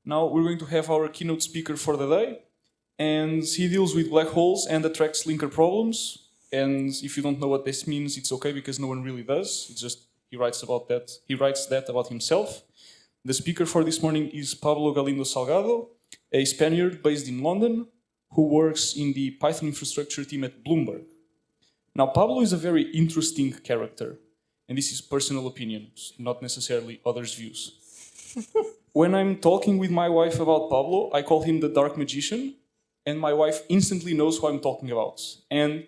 Now we're going to have our keynote speaker for the day, and he deals with black holes and attracts linker problems. And if you don't know what this means, it's okay because no one really does. It's just he writes about that. He writes that about himself. The speaker for this morning is Pablo Galindo Salgado, a Spaniard based in London who works in the Python infrastructure team at Bloomberg. Now, Pablo is a very interesting character, and this is personal opinions, not necessarily others' views. When I'm talking with my wife about Pablo, I call him the dark magician, and my wife instantly knows who I'm talking about. And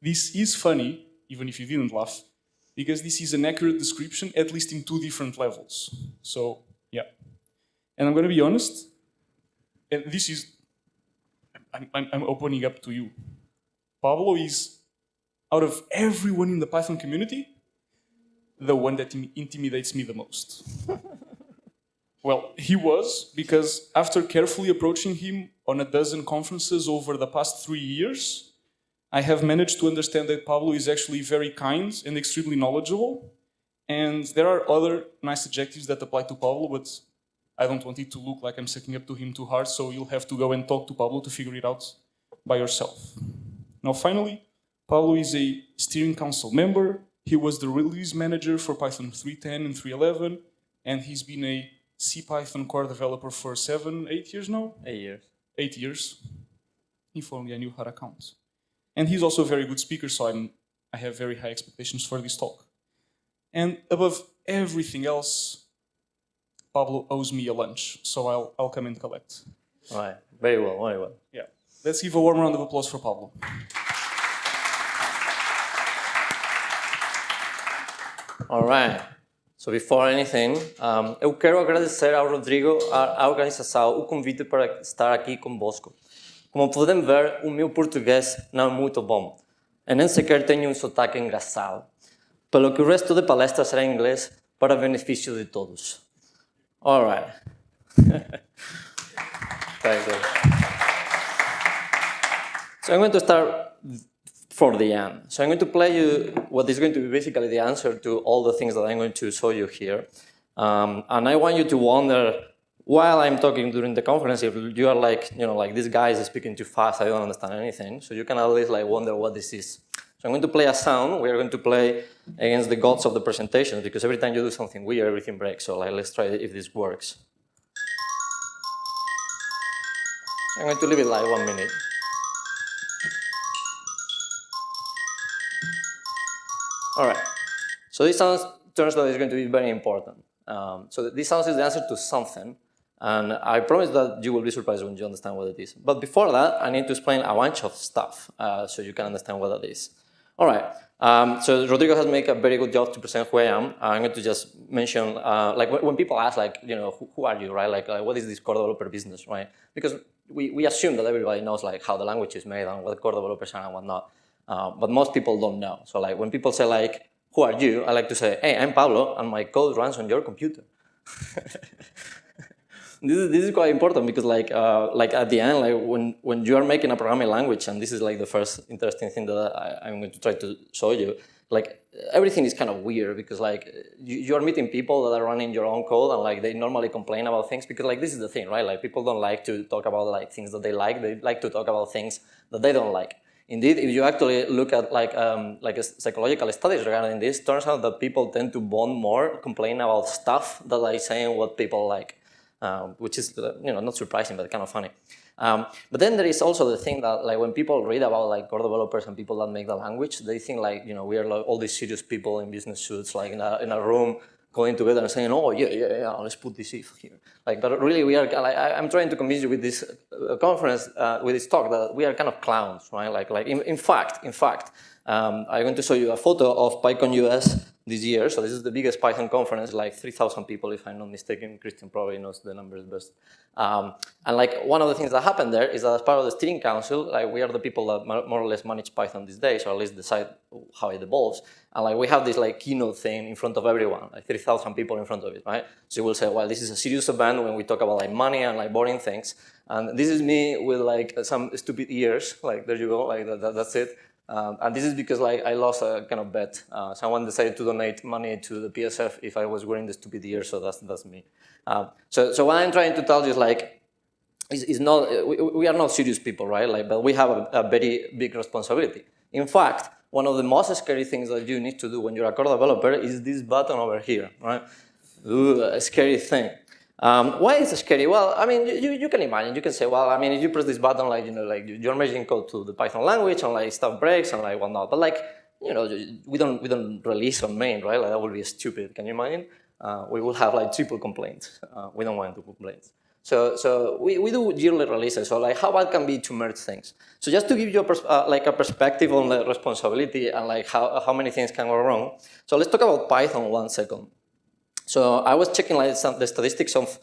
this is funny, even if you didn't laugh, because this is an accurate description, at least in 2 different levels. So, yeah. And I'm going to be honest, and this is, I'm opening up to you. Pablo is, out of everyone in the Python community, the one that intimidates me the most. Well, he was, because after carefully approaching him on a dozen conferences over the past 3 years, I have managed to understand that Pablo is actually very kind and extremely knowledgeable. And there are other nice adjectives that apply to Pablo, but I don't want it to look like I'm sucking up to him too hard, so you'll have to go and talk to Pablo to figure it out by yourself. Now, finally, Pablo is a steering council member. He was the release manager for Python 3.10 and 3.11, and he's been a CPython core developer for 7, 8 years now? 8 years. 8 years. If only I knew how to count. And he's also a very good speaker, so I have very high expectations for this talk. And above everything else, Pablo owes me a lunch, so I'll come and collect. All right, very well, very well. Yeah, let's give a warm round of applause for Pablo. All right. So before anything, eu quero agradecer ao Rodrigo, à organização, o convite para estar aqui convosco. Como podem ver, o meu português não é muito bom. Eu nem sequer tenho um sotaque engraçado. Pelo que o resto da palestra será em inglês para benefício de todos. All right. Thank you. So I'm going to start for the end. So I'm going to play you what is going to be basically the answer to all the things that I'm going to show you here. And I want you to wonder, while I'm talking during the conference, if you are like, like this guy is speaking too fast, I don't understand anything. So you can at least like wonder what this is. So I'm going to play a sound. We are going to play against the gods of the presentation, because every time you do something weird, everything breaks. So like, let's try it if this works. I'm going to leave it like 1 minute. All right. So this sound turns out is going to be very important. So this sound is the answer to something. And I promise that you will be surprised when you understand what it is. But before that, I need to explain a bunch of stuff so you can understand what that is. All right. So Rodrigo has made a very good job to present who I am. I'm going to just mention, like when people ask, like, who are you, right? Like what is this core developer business, right? Because we assume that everybody knows like how the language is made and what core developers are and whatnot. But most people don't know. So like when people say like, who are you? I like to say, hey, I'm Pablo, and my code runs on your computer. This is quite important because like at the end, like when you are making a programming language, and this is like the first interesting thing that I'm going to try to show you, like everything is kind of weird because like you are meeting people that are running your own code, and like they normally complain about things because like this is the thing, right? Like people don't like to talk about like things that they like to talk about things that they don't like. Indeed, if you actually look at like a psychological studies regarding this, turns out that people tend to bond more, complain about stuff than like saying what people like. Which is not surprising, but kind of funny. But then there is also the thing that like when people read about like core developers and people that make the language, they think like we are like all these serious people in business suits, like in a room going together and saying, oh yeah, let's put this if here. Like, but really we are. Like, I'm trying to convince you with this conference, with this talk, that we are kind of clowns, right? Like in fact, I'm going to show you a photo of PyCon US this year. So this is the biggest Python conference, like 3,000 people, if I'm not mistaken. Christian probably knows the numbers best. And like one of the things that happened there is that as part of the steering council, like we are the people that more or less manage Python these days, or at least decide how it evolves. And like we have this like keynote thing in front of everyone, like 3,000 people in front of it, right? So you will say, well, this is a serious event when we talk about like money and like boring things. And this is me with like some stupid ears, like there you go, like that's it. And this is because like I lost a kind of bet. Someone decided to donate money to the PSF if I was wearing the stupid ear, so that's me. So what I'm trying to tell you is like, is not, we are not serious people, right? Like, but we have a very big responsibility. In fact, one of the most scary things that you need to do when you're a core developer is this button over here, right? Ooh, a scary thing. Why is it scary? Well, I mean, you can imagine. You can say, well, I mean, if you press this button, like, you know, like you're merging code to the Python language and like stuff breaks and like whatnot. But like, you know, we don't release on main, right? Like that would be stupid. Can you imagine? We will have like triple complaints. We don't want to complaints. So we do yearly releases. So like, how bad can be to merge things? So just to give you like a perspective on the responsibility and like how many things can go wrong. So let's talk about Python 1 second. So I was checking like the statistics of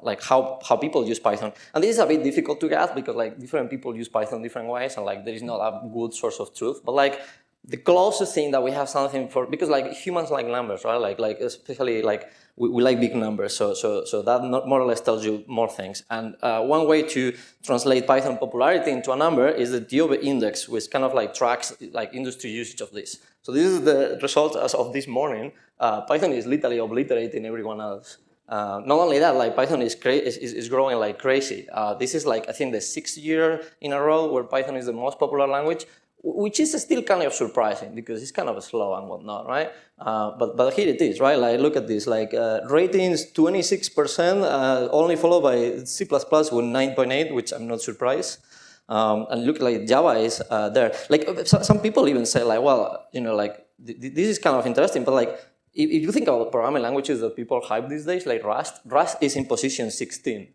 like how people use Python, and this is a bit difficult to get because like different people use Python different ways, and like there is not a good source of truth. But like the closest thing that we have something for, because like humans like numbers, right? Like especially like we like big numbers, so that more or less tells you more things. And one way to translate Python popularity into a number is the TOB index, which kind of like tracks like industry usage of this. So this is the result as of this morning. Python is literally obliterating everyone else. Not only that, like Python is growing like crazy. This is like, I think, the 6th year in a row where Python is the most popular language, which is still kind of surprising because it's kind of slow and whatnot, right? But here it is, right? Like, look at this, like ratings 26%, only followed by C++ with 9.8, which I'm not surprised. And look, like Java is there. Like some people even say, like, well, you know, like this is kind of interesting, but like if you think about programming languages that people hype these days, like Rust is in position 16.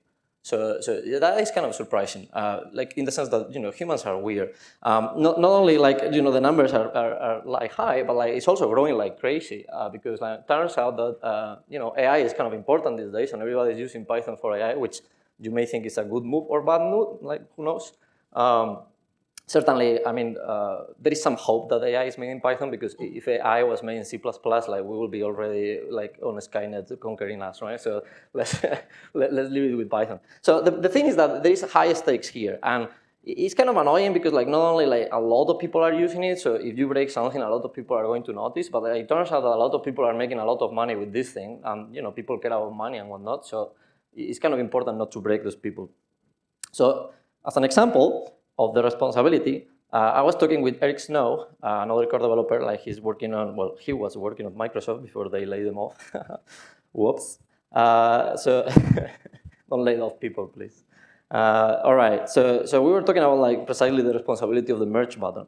So yeah, that is kind of surprising, like in the sense that, you know, humans are weird. Not only like, you know, the numbers are like high, but like it's also growing like crazy because like, it turns out that, you know, AI is kind of important these days and everybody's using Python for AI, which you may think is a good move or bad move, like who knows. Certainly, I mean, there is some hope that AI is made in Python because if AI was made in C++, like we will be already like on Skynet conquering us, right? So let's leave it with Python. So the thing is that there is high stakes here, and it's kind of annoying because like not only like a lot of people are using it, so if you break something, a lot of people are going to notice. But it turns out that a lot of people are making a lot of money with this thing, and you know, people care about money and whatnot. So it's kind of important not to break those people. So as an example of the responsibility, I was talking with Eric Snow, another core developer. Like he's working on, well, he was working on Microsoft before they laid him off. Whoops. So don't lay off people, please. All right. So we were talking about like precisely the responsibility of the merge button,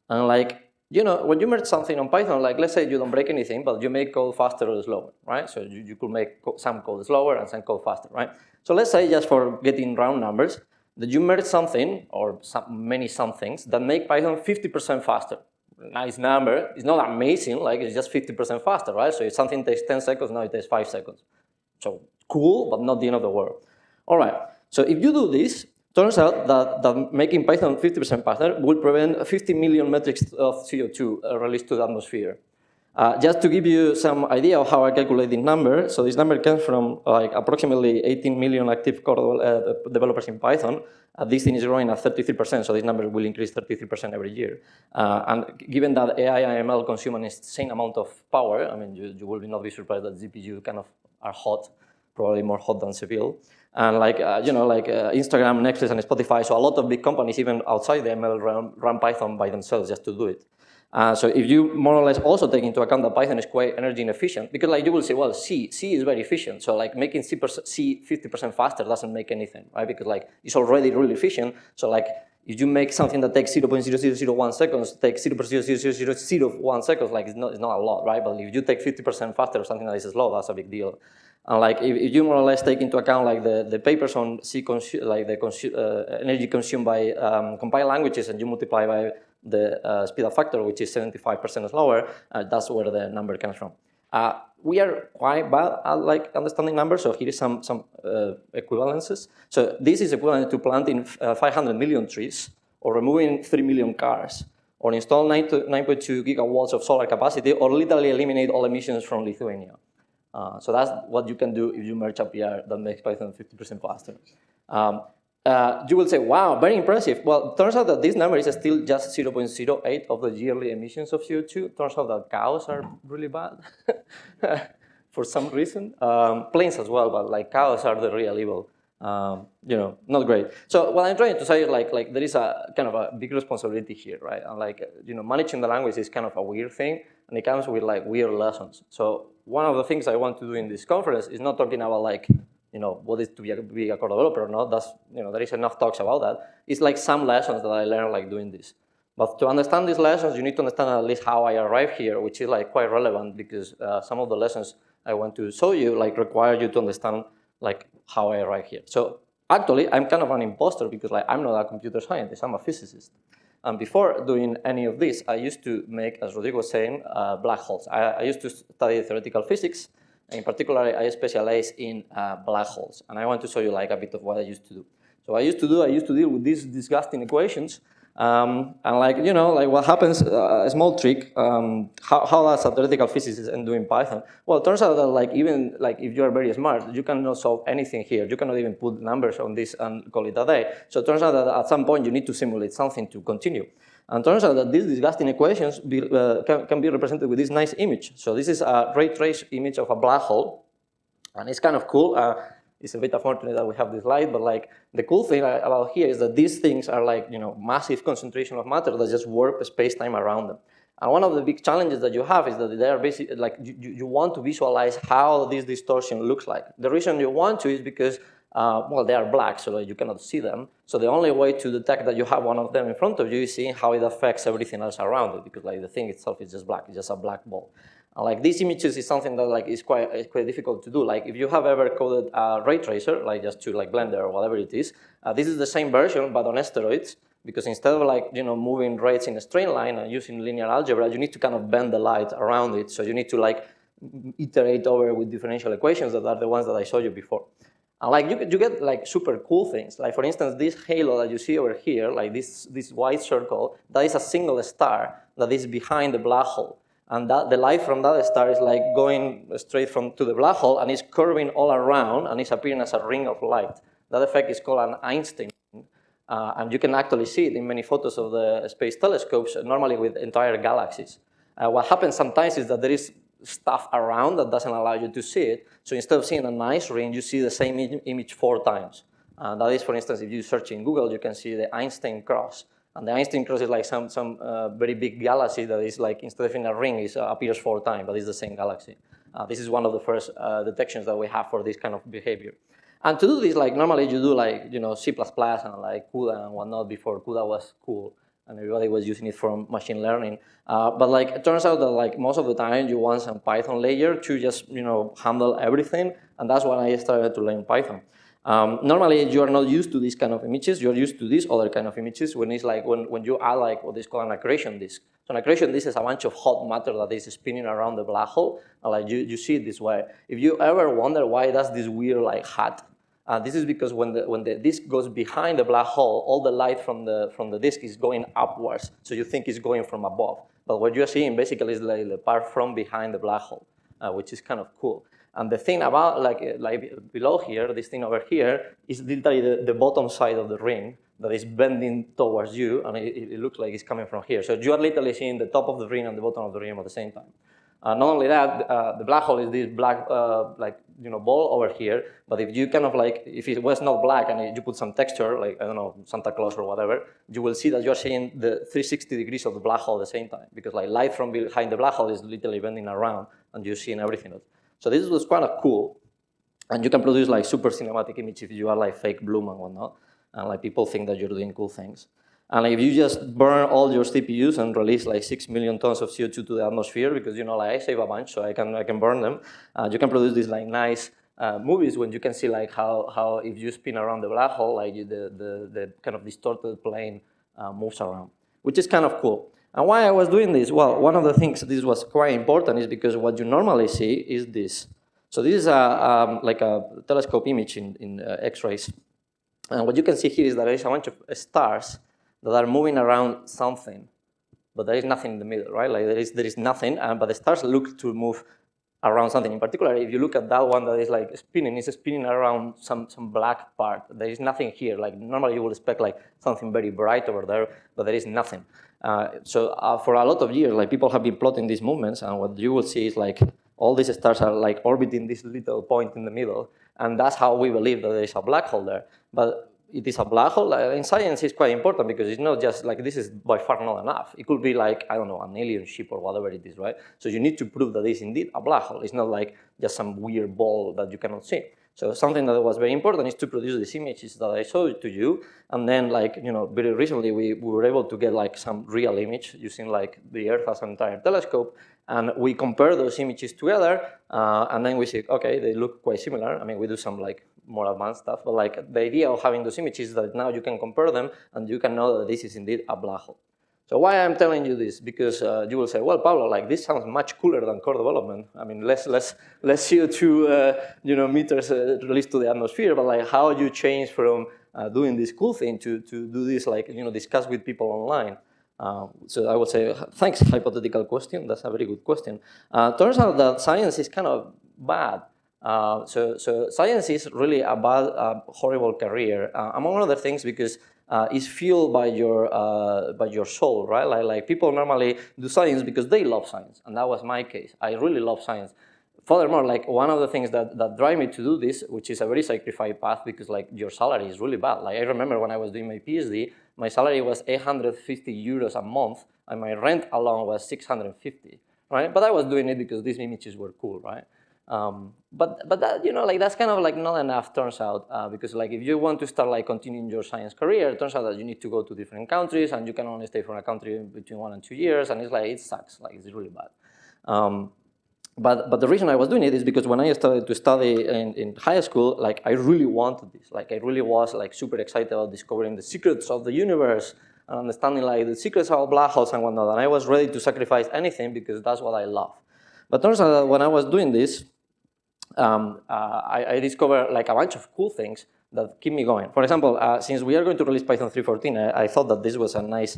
and like, you know, when you merge something on Python, like let's say you don't break anything, but you make code faster or slower, right? So you could make some code slower and some code faster, right? So let's say, just for getting round numbers, that you merge something or many somethings that make Python 50% faster. Nice number. It's not amazing, like it's just 50% faster, right? So if something takes 10 seconds, now it takes 5 seconds. So cool, but not the end of the world. All right, so if you do this, turns out that making Python 50% faster will prevent 50 million metric of CO2 released to the atmosphere. Just to give you some idea of how I calculate this number, so this number comes from like approximately 18 million active core developers in Python. This thing is growing at 33%, so this number will increase 33% every year. And given that AI and ML consume an insane amount of power, I mean, you will not be surprised that GPU kind of are hot, probably more hot than Seville. And like, you know, like Instagram, Netflix, and Spotify, so a lot of big companies, even outside the ML realm, run Python by themselves just to do it. So if you more or less also take into account that Python is quite energy inefficient, because like you will say, well, C is very efficient, so like making C 50% faster doesn't make anything, right? Because like it's already really efficient, so like if you make something that takes 0.0001 seconds, takes 0.0001 seconds, like it's not a lot, right? But if you take 50% faster or something that is slow, that's a big deal. And like if you more or less take into account like the papers on C, like the energy consumed by compiled languages, and you multiply by the speed up factor, which is 75% slower, that's where the number comes from. We are quite bad at like understanding numbers, so here is some equivalences. So this is equivalent to planting 500 million trees, or removing 3 million cars, or install 9.2 gigawatts of solar capacity, or literally eliminate all emissions from Lithuania. So that's what you can do if you merge a PR that makes Python 50% faster. you will say, wow, very impressive. Well, it turns out that this number is still just 0.08 of the yearly emissions of CO2. Turns out that cows are really bad for some reason. Planes as well, but like cows are the real evil. Not great. So what I'm trying to say is like there is a kind of a big responsibility here, right? And managing the language is kind of a weird thing, and it comes with like weird lessons. So one of the things I want to do in this conference is not talking about like, what is to be a core developer or not. That's, there is enough talks about that. It's like some lessons that I learned like doing this. But to understand these lessons, you need to understand at least how I arrived here, which is like quite relevant because some of the lessons I want to show you like require you to understand like how I arrived here. So actually, I'm kind of an imposter because like I'm not a computer scientist, I'm a physicist. And before doing any of this, I used to make, as Rodrigo was saying, black holes. I used to study theoretical physics. In particular, I specialize in black holes. And I want to show you like a bit of what I used to do. So I used to deal with these disgusting equations. And like what happens, a small trick, how does a theoretical physicist end doing Python? Well, it turns out that like even like if you are very smart, you cannot solve anything here. You cannot even put numbers on this and call it a day. So it turns out that at some point you need to simulate something to continue. And it turns out that these disgusting equations can be represented with this nice image. So this is a ray trace image of a black hole, and it's kind of cool. It's a bit unfortunate that we have this light, but like the cool thing about here is that these things are like massive concentration of matter that just warp space-time around them. And one of the big challenges that you have is that they are basically like you want to visualize how this distortion looks like. The reason you want to is because well, they are black, so you cannot see them. So the only way to detect that you have one of them in front of you is seeing how it affects everything else around it, because like the thing itself is just black, it's just a black ball. And like these images is something that like is quite difficult to do. Like if you have ever coded a ray tracer, like just to like Blender or whatever it is, this is the same version but on steroids, because instead of like moving rays in a straight line and using linear algebra, you need to kind of bend the light around it. So you need to like iterate over with differential equations that are the ones that I showed you before. And like you get like super cool things. Like for instance, this halo that you see over here, like this white circle, that is a single star that is behind the black hole. And that the light from that star is like going straight to the black hole and is curving all around and is appearing as a ring of light. That effect is called an Einstein ring. And you can actually see it in many photos of the space telescopes, normally with entire galaxies. What happens sometimes is that there is stuff around that doesn't allow you to see it. So instead of seeing a nice ring, you see the same image 4 times. That is, for instance, if you search in Google, you can see the Einstein cross. And the Einstein cross is like some very big galaxy that is like, instead of in a ring, it appears 4 times, but it's the same galaxy. This is one of the first detections that we have for this kind of behavior. And to do this, like normally you do like, C++ and like CUDA and whatnot before CUDA was cool and everybody was using it for machine learning. But like it turns out that like most of the time you want some Python layer to just, handle everything. And that's when I started to learn Python. Normally you are not used to these kind of images, you're used to these other kind of images when it's like when you add like what is called an accretion disk. So an accretion disk is a bunch of hot matter that is spinning around the black hole, and like you see it this way. If you ever wonder why does this weird like hat, this is because when the disk goes behind the black hole, all the light from the disk is going upwards, so you think it's going from above. But what you're seeing basically is like the part from behind the black hole, which is kind of cool. And the thing about like below here, this thing over here, is literally the bottom side of the ring that is bending towards you, and it looks like it's coming from here. So you are literally seeing the top of the ring and the bottom of the ring at the same time. Not only that, the black hole is this black ball over here, but if you kind of like, if it was not black and you put some texture, like, I don't know, Santa Claus or whatever, you will see that you're seeing the 360 degrees of the black hole at the same time, because like light from behind the black hole is literally bending around and you're seeing everything. So this was kind of cool, and you can produce like super cinematic images if you are like fake bloom and whatnot, and like people think that you're doing cool things. And like if you just burn all your CPUs and release like 6 million tons of CO2 to the atmosphere, because like I save a bunch, so I can burn them, you can produce these like nice movies when you can see like how if you spin around the black hole, like the kind of distorted plane moves around, which is kind of cool. And why I was doing this? Well, one of the things this was quite important is because what you normally see is this. So this is like a telescope image in X-rays. And what you can see here is that there is a bunch of stars that are moving around something, but there is nothing in the middle, right? Like there is nothing, but the stars look to move around something. In particular, if you look at that one that is like spinning, it's spinning around some black part. There is nothing here. Like normally you would expect like something very bright over there, but there is nothing. So for a lot of years, like people have been plotting these movements, and what you will see is like all these stars are like orbiting this little point in the middle, and that's how we believe that there is a black hole there. But it is a black hole. In science, it's quite important because it's not just like this is by far not enough. It could be like, I don't know, an alien ship or whatever it is, right? So you need to prove that it's indeed a black hole. It's not like just some weird ball that you cannot see. So something that was very important is to produce these images that I showed to you. And then like, very recently we were able to get like some real image using like the Earth as an entire telescope. And we compare those images together, and then we see, okay, they look quite similar. I mean, we do some like more advanced stuff, but like the idea of having those images is that now you can compare them and you can know that this is indeed a black hole. So why I'm telling you this? Because you will say, well, Pablo, like this sounds much cooler than core development. I mean, less CO2 meters released to the atmosphere, but like how you change from doing this cool thing to do this like discuss with people online. So I would say, thanks, hypothetical question. That's a very good question. Turns out that science is kind of bad. So science is really a bad, horrible career, among other things, because it's fueled by your soul, right? Like people normally do science because they love science, and that was my case. I really love science. Furthermore, like one of the things that drive me to do this, which is a very sacrificed path, because like your salary is really bad. Like I remember when I was doing my PhD, my salary was 850 euros a month, and my rent alone was 650, right? But I was doing it because these images were cool, right? But that, like that's kind of like not enough, turns out, because like if you want to start like continuing your science career, it turns out that you need to go to different countries, and you can only stay for a country between 1 and 2 years, and it's like, it sucks, like it's really bad. But the reason I was doing it is because when I started to study in high school, like I really wanted this. Like I really was like super excited about discovering the secrets of the universe and understanding like the secrets of black holes and whatnot. And I was ready to sacrifice anything because that's what I love. But turns out that when I was doing this, I discovered like a bunch of cool things that keep me going. For example, since we are going to release Python 3.14, I thought that this was a nice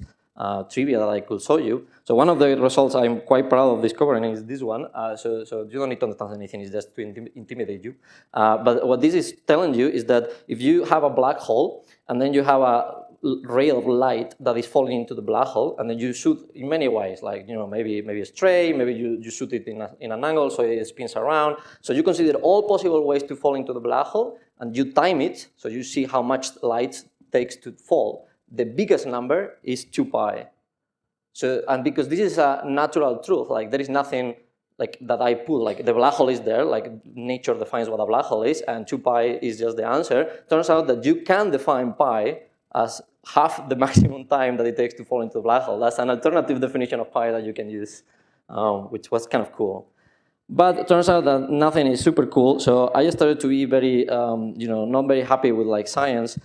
trivia that I could show you. So one of the results I'm quite proud of discovering is this one. So you don't need to understand anything, it's just to intimidate you. But what this is telling you is that if you have a black hole and then you have a ray of light that is falling into the black hole, and then you shoot in many ways, like maybe straight, maybe you shoot it in an angle so it spins around. So you consider all possible ways to fall into the black hole, and you time it, so you see how much light takes to fall. The biggest number is 2 pi. So, and because this is a natural truth, like there is nothing like that I put, like the black hole is there, like nature defines what a black hole is, and 2 pi is just the answer. Turns out that you can define pi as half the maximum time that it takes to fall into the black hole. That's an alternative definition of pi that you can use, which was kind of cool. But it turns out that nothing is super cool, so I started to be very, not very happy with like science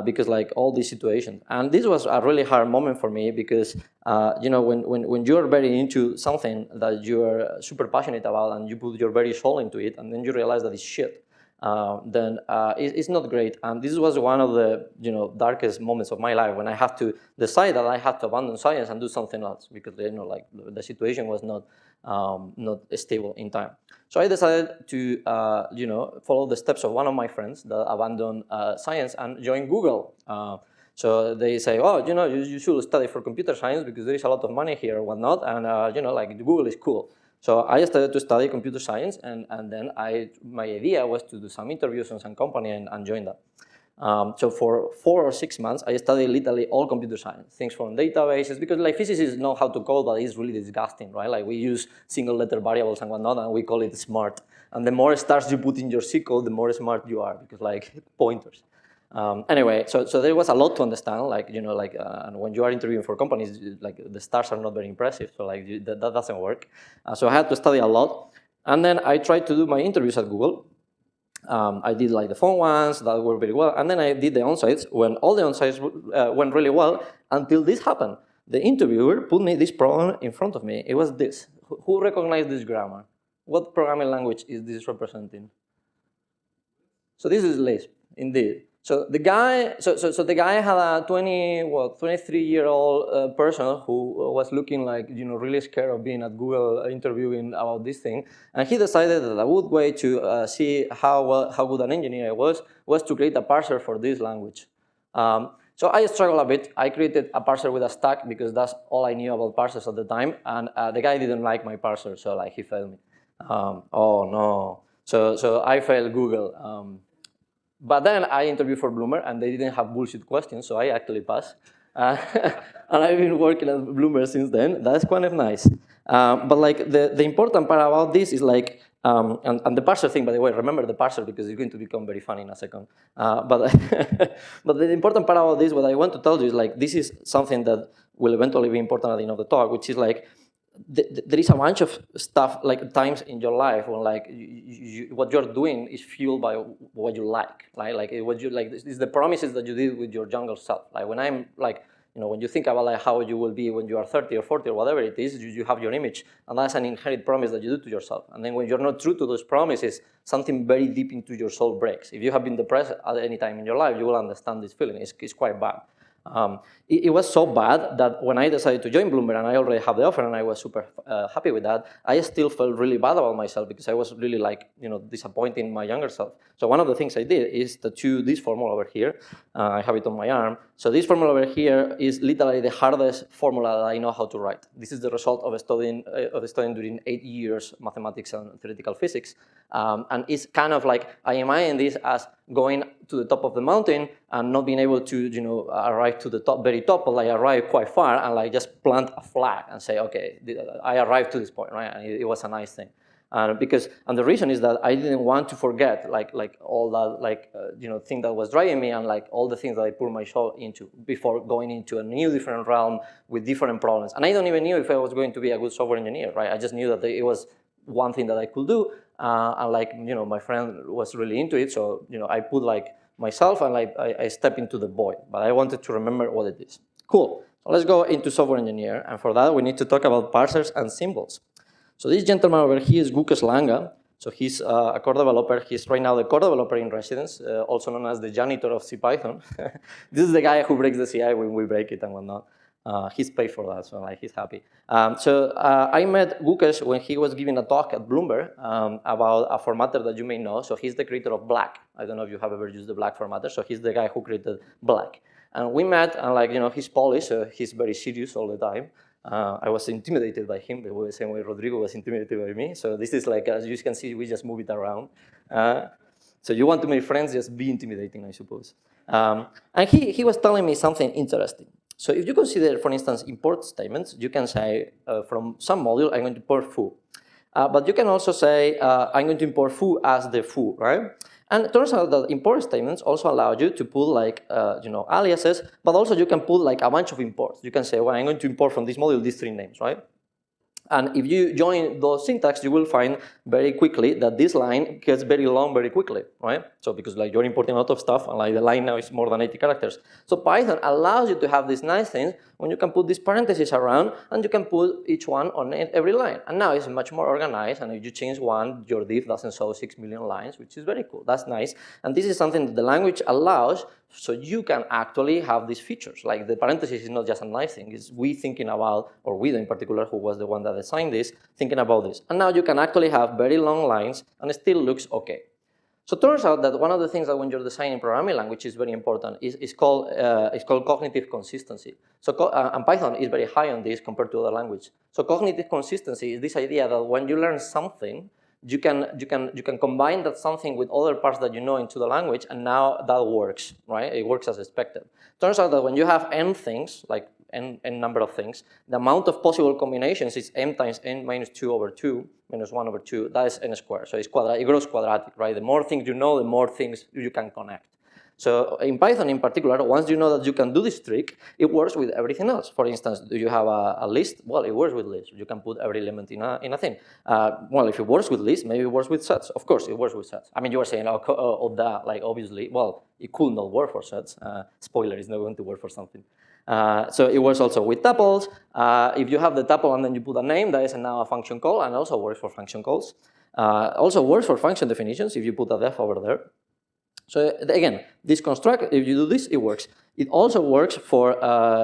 because like all these situations. And this was a really hard moment for me because, when you're very into something that you're super passionate about and you put your very soul into it, and then you realize that it's shit, then it's not great. And this was one of the darkest moments of my life when I had to decide that I had to abandon science and do something else because like the situation was not stable in time. So I decided to follow the steps of one of my friends that abandoned science and joined Google. So they say, oh, you should study for computer science because there is a lot of money here or whatnot, and like Google is cool. So I started to study computer science, and then my idea was to do some interviews on some company and join that. So for 4 or 6 months, I studied literally all computer science, things from databases, because like physicists know how to code, but it's really disgusting, right? Like we use single letter variables and whatnot, and we call it smart. And the more stars you put in your C code, the more smart you are, because like pointers. Anyway, so there was a lot to understand, like, and when you are interviewing for companies, like the stars are not very impressive, so like that doesn't work. So I had to study a lot. And then I tried to do my interviews at Google. I did like the phone ones that worked very well, and then I did the on-sites when all the on-sites went really well until this happened. The interviewer put me this problem in front of me. It was this. Who recognized this grammar? What programming language is this representing? So this is Lisp, indeed. So the guy, so the guy had a 23-year-old person who was looking like, really scared of being at Google interviewing about this thing, and he decided that a good way to see how good an engineer I was to create a parser for this language. So I struggled a bit. I created a parser with a stack because that's all I knew about parsers at the time, and the guy didn't like my parser, so like he failed me. Oh no! So I failed Google. But then I interviewed for Bloomberg, and they didn't have bullshit questions, so I actually passed. And I've been working at Bloomberg since then. That's kind of nice. But like the important part about this is like, and the parser thing, by the way, remember the parser because it's going to become very funny in a second. But but the important part about this, what I want to tell you is like, this is something that will eventually be important at the end of the talk, which is like, there is a bunch of stuff, like times in your life when like what you're doing is fueled by what you like, right? Like what you like is the promises that you did with your younger self. Like when I'm like, when you think about like how you will be when you are 30 or 40 or whatever it is, you have your image, and that's an inherent promise that you do to yourself. And then when you're not true to those promises, something very deep into your soul breaks. If you have been depressed at any time in your life, you will understand this feeling. It's quite bad. It was so bad that when I decided to join Bloomberg, and I already have the offer, and I was super happy with that, I still felt really bad about myself because I was really like, disappointing my younger self. So one of the things I did is to choose this formula over here. I have it on my arm. So this formula over here is literally the hardest formula that I know how to write. This is the result of studying during 8 years mathematics and theoretical physics. And it's kind of like, I imagine this as going to the top of the mountain and not being able to, arrive to the top, very top, but like arrive quite far and like just plant a flag and say, okay, I arrived to this point, right? And it was a nice thing. And the reason is that I didn't want to forget like all that thing that was driving me and like all the things that I put my soul into before going into a new different realm with different problems. And I don't even know if I was going to be a good software engineer, right? I just knew that it was one thing that I could do, and like my friend was really into it, so I put like myself and like I step into the void, but I wanted to remember what it is. Cool. So let's go into software engineer, and for that we need to talk about parsers and symbols. So this gentleman over here is Gukas Langa. So he's a core developer. He's right now the core developer in residence, also known as the janitor of CPython. This is the guy who breaks the CI when we break it and whatnot. He's paid for that, so like he's happy. I met Gukas when he was giving a talk at Bloomberg about a formatter that you may know. So he's the creator of Black. I don't know if you have ever used the Black formatter. So he's the guy who created Black. And we met, and like he's Polish, so he's very serious all the time. I was intimidated by him the same way Rodrigo was intimidated by me. So this is like, as you can see, we just move it around. So you want to make friends, just be intimidating, I suppose. And he was telling me something interesting. So if you consider, for instance, import statements, you can say from some module, I'm going to import foo. But you can also say, I'm going to import foo as the foo, right? And it turns out that import statements also allow you to put like, aliases, but also you can put like a bunch of imports. You can say, well, I'm going to import from this module these 3 names, right? And if you join those syntax, you will find very quickly that this line gets very long very quickly, right? So because like you're importing a lot of stuff, and like the line now is more than 80 characters. So Python allows you to have these nice things when you can put these parentheses around, and you can put each one on every line. And now it's much more organized, and if you change one, your div doesn't show 6 million lines, which is very cool. That's nice. And this is something that the language allows, so you can actually have these features. Like the parentheses is not just a nice thing, it's we thinking about, or we in particular, who was the one that designed this, thinking about this. And now you can actually have very long lines, and it still looks okay. So it turns out that one of the things that when you're designing programming language is very important is called cognitive consistency. So and Python is very high on this compared to other languages. So cognitive consistency is this idea that when you learn something, you can combine that something with other parts that you know into the language, and now that works, right? It works as expected. Turns out that when you have n things, like n number of things, the amount of possible combinations is m times n minus 2 over 2, minus 1 over 2, that is n squared. So it's it grows quadratic, right? The more things you know, the more things you can connect. So in Python in particular, once you know that you can do this trick, it works with everything else. For instance, do you have a list? Well, it works with lists. You can put every element in a thing. Well, if it works with lists, maybe it works with sets. Of course, it works with sets. I mean, you were saying, that, like, obviously, well, it could not work for sets. Spoiler, it's not going to work for something. So it works also with tuples. If you have the tuple and then you put a name, that is now a function call, and also works for function calls. Also works for function definitions if you put a def over there. So again, this construct, if you do this, it works. It also works for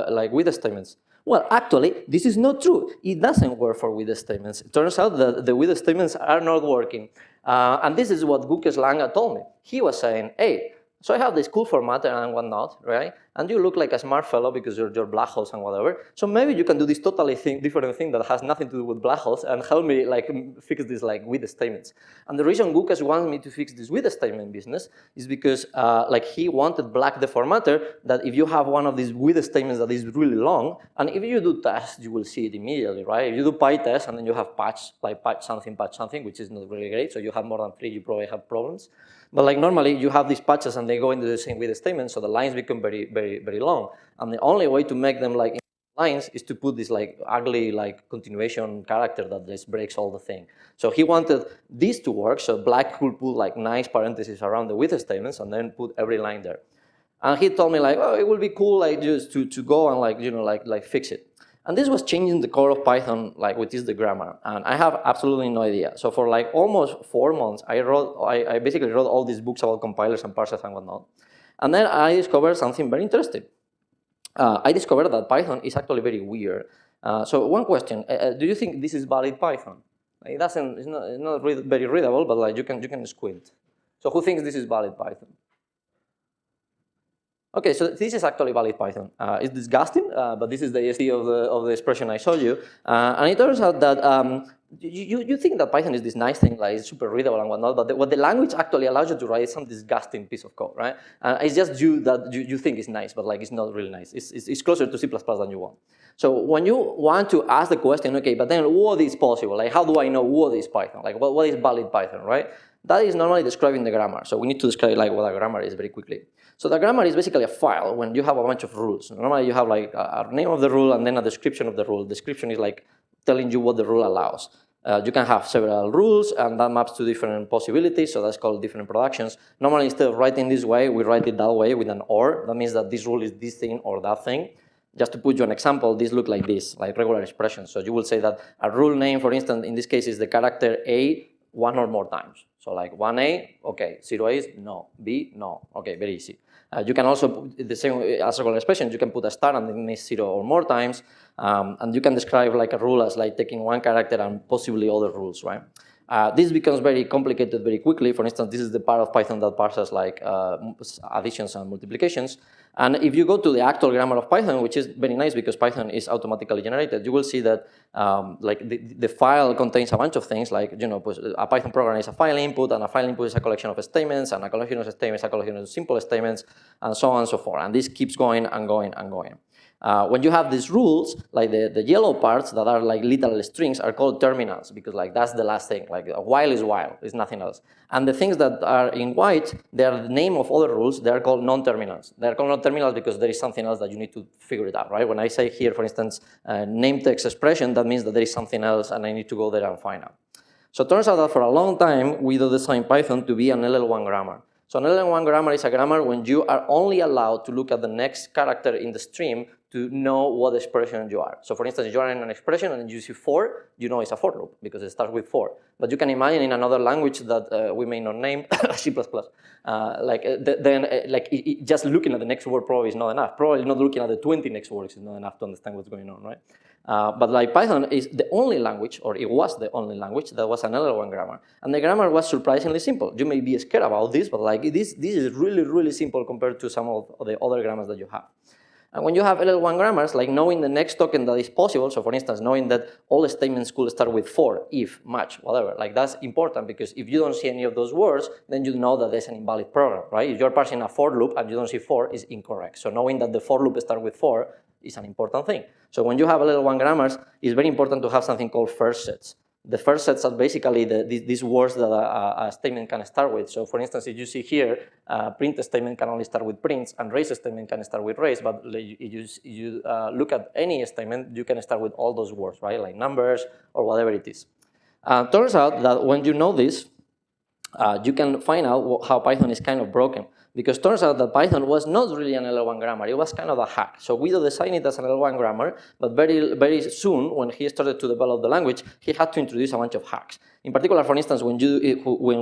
like with statements. Well, actually, this is not true. It doesn't work for with statements. It turns out that the with statements are not working. And this is what Gukes Lange told me. He was saying, hey, so I have this cool formatter and whatnot, right? And you look like a smart fellow because you're black holes and whatever. So maybe you can do this totally different thing that has nothing to do with black holes and help me like fix this like with statements. And the reason Gukes wants me to fix this with statement business is because like he wanted black the formatter that if you have one of these with statements that is really long, and if you do tests, you will see it immediately, right? If you do PyTest and then you have patch something, which is not really great, so you have more than 3, you probably have problems. But like normally you have these patches and they go into the same with the statement, so the lines become very, very, very long. And the only way to make them like lines is to put this like ugly like continuation character that just breaks all the thing. So he wanted this to work, so black could put like nice parentheses around the with statements and then put every line there. And he told me like, oh, it would be cool like just to go and like, you know, like fix it. And this was changing the core of Python, like which is the grammar. And I have absolutely no idea. So for like almost 4 months, I basically wrote all these books about compilers and parsers and whatnot. And then I discovered something very interesting. I discovered that Python is actually very weird. So one question, do you think this is valid Python? It doesn't, it's not very readable, but like you can squint. So who thinks this is valid Python? Okay, so this is actually valid Python. It's disgusting, but this is the ESD of the expression I showed you. And it turns out that you think that Python is this nice thing, like it's super readable and whatnot, but what the language actually allows you to write is some disgusting piece of code, right? It's just you that you think is nice, but like it's not really nice. It's closer to C++ than you want. So when you want to ask the question, okay, but then what is possible? Like how do I know what is Python? Like what is valid Python, right? That is normally describing the grammar. So we need to describe like what a grammar is very quickly. So the grammar is basically a file when you have a bunch of rules. Normally you have like a name of the rule and then a description of the rule. Description is like telling you what the rule allows. You can have several rules and that maps to different possibilities, so that's called different productions. Normally instead of writing this way, we write it that way with an or. That means that this rule is this thing or that thing. Just to put you an example, this look like this, like regular expressions. So you will say that a rule name, for instance, in this case is the character A 1 or more times. So like 1A, okay, 0A is no, B, no, okay, very easy. You can also put the same as regular expressions, you can put a star and then 0 or more times, and you can describe like a rule as like taking one character and possibly other rules, right? This becomes very complicated very quickly. For instance, this is the part of Python that parses like additions and multiplications. And if you go to the actual grammar of Python, which is very nice because Python is automatically generated, you will see that like the file contains a bunch of things, like, you know, a Python program is a file input, and a file input is a collection of statements, and a collection of statements is a collection of simple statements, and so on and so forth. And this keeps going and going and going. When you have these rules, like the yellow parts that are like literal strings are called terminals, because like that's the last thing, like a while is while, it's nothing else. And the things that are in white, they are the name of other rules, they are called non-terminals. They are called non-terminals because there is something else that you need to figure it out, right? When I say here, for instance, name text expression, that means that there is something else and I need to go there and find out. So it turns out that for a long time, we designed Python to be an LL1 grammar. So an LL1 grammar is a grammar when you are only allowed to look at the next character in the stream to know what expression you are. So for instance, you are in an expression and you see 4, you know it's a for loop because it starts with 4. But you can imagine in another language that we may not name, C++, just looking at the next word probably is not enough. Probably not looking at the 20 next words is not enough to understand what's going on, right? But like Python is the only language, or it was the only language that was an LL1 grammar. And the grammar was surprisingly simple. You may be scared about this, but like this is really, really simple compared to some of the other grammars that you have. And when you have LL1 grammars, like knowing the next token that is possible, so for instance, knowing that all statements could start with for, if, match, whatever, like that's important because if you don't see any of those words, then you know that there's an invalid program, right? If you're parsing a for loop and you don't see for, is incorrect. So knowing that the for loop starts with for is an important thing. So when you have LL1 grammars, it's very important to have something called first sets. The first sets are basically these words that a statement can start with. So for instance, if you see here, print statement can only start with prints, and raise statement can start with raise, but if you look at any statement, you can start with all those words, right? Like numbers or whatever it is. Turns out that when you know this, you can find out how Python is kind of broken. because it turns out that Python was not really an LL1 grammar. It was kind of a hack. So Guido designed it as an LL1 grammar, but very soon, when he started to develop the language, he had to introduce a bunch of hacks. In particular, for instance, when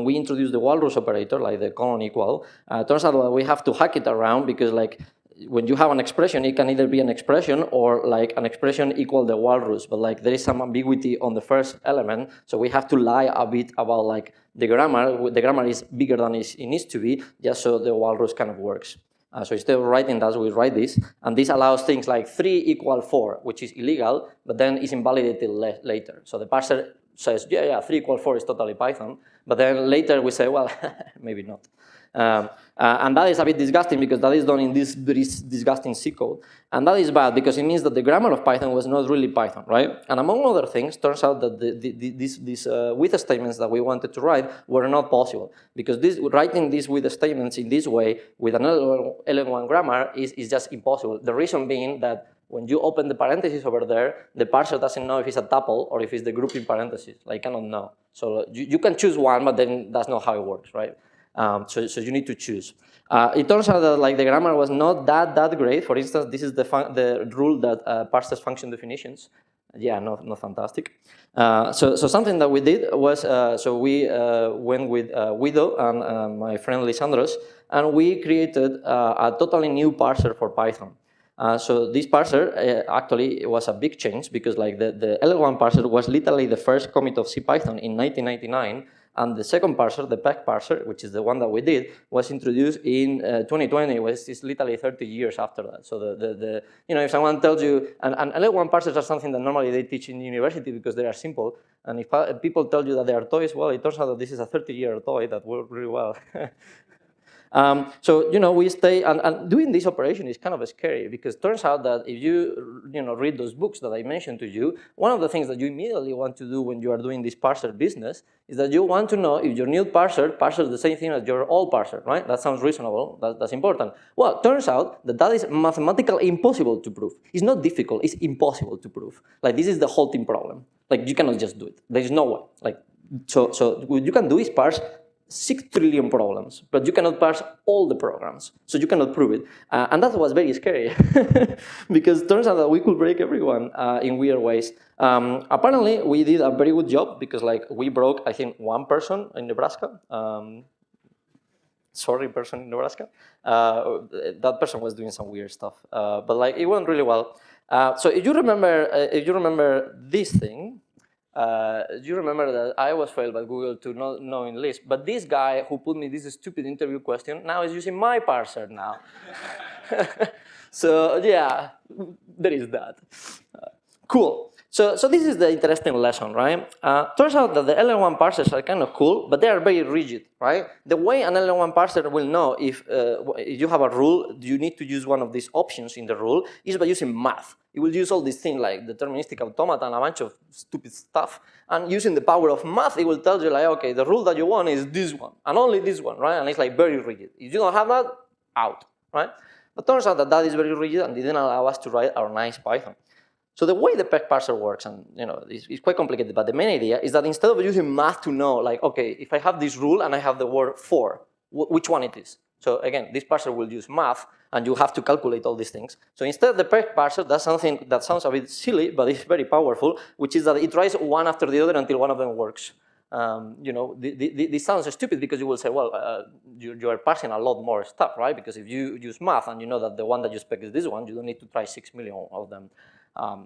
we introduce the walrus operator, like the colon equal, turns out that we have to hack it around because like when you have an expression, it can either be an expression or like an expression equal the walrus, but like there is some ambiguity on the first element, so we have to lie a bit about like the grammar is bigger than it needs to be, just so the walrus kind of works. So instead of writing that, we write this, and this allows things like 3 = 4, which is illegal, but then is invalidated later. So the parser says, yeah, 3 = 4 is totally Python, but then later we say, well, maybe not. And that is a bit disgusting because that is done in this very disgusting C code. And that is bad because it means that the grammar of Python was not really Python, right? And among other things, turns out that these with statements that we wanted to write were not possible because writing these with statements in this way with an LL1 grammar is just impossible. The reason being that when you open the parentheses over there, the parser doesn't know if it's a tuple or if it's the group in parentheses. Like, cannot know. So you can choose one, but then that's not how it works, right? So you need to choose. It turns out that like the grammar was not that great. For instance, this is the rule that parses function definitions. Yeah, not fantastic. So something that we did was, so we went with Guido and my friend Lisandros, and we created a totally new parser for Python. So this parser actually was a big change because like the LL1 parser was literally the first commit of CPython in 1999, and the second parser, the PEG parser, which is the one that we did, was introduced in 2020, which is literally 30 years after that. So you know, if someone tells you, and LL1 parsers are something that normally they teach in university because they are simple, and if people tell you that they are toys, well, it turns out that this is a 30-year toy that worked really well. So, you know, we stay, and doing this operation is kind of scary because it turns out that if you read those books that I mentioned to you, one of the things that you immediately want to do when you are doing this parser business is that you want to know if your new parser parses the same thing as your old parser, right? That sounds reasonable, that's important. Well, it turns out that is mathematically impossible to prove. It's not difficult, it's impossible to prove. Like, this is the whole thing problem. Like, you cannot just do it. There's no way. Like, so what you can do is parse 6 trillion problems, but you cannot parse all the programs, so you cannot prove it. And that was very scary, because it turns out that we could break everyone in weird ways. Apparently, we did a very good job, because like we broke, I think, one person in Nebraska. Sorry, person in Nebraska. That person was doing some weird stuff, but like it went really well. So if you remember this thing, you remember that I was failed by Google to not knowing list, but this guy who put me this stupid interview question now is using my parser now. So yeah, there is that. Cool. So this is the interesting lesson, right? Turns out that the LL1 parsers are kind of cool, but they are very rigid, right? The way an LL1 parser will know if you have a rule, you need to use one of these options in the rule, is by using math. It will use all these things like deterministic automata and a bunch of stupid stuff, and using the power of math, it will tell you like, okay, the rule that you want is this one, and only this one, right? And it's like very rigid. If you don't have that, out, right? But turns out that that is very rigid and didn't allow us to write our nice Python. So the way the PEG parser works, and it's quite complicated, but the main idea is that instead of using math to know, like, okay, if I have this rule and I have the word for, which one it is? So again, this parser will use math, and you have to calculate all these things. So instead, the PEG parser does something that sounds a bit silly, but it's very powerful, which is that it tries one after the other until one of them works. This sounds stupid because you will say, well, you are parsing a lot more stuff, right? Because if you use math and you know that the one that you expect is this one, you don't need to try 6 million of them.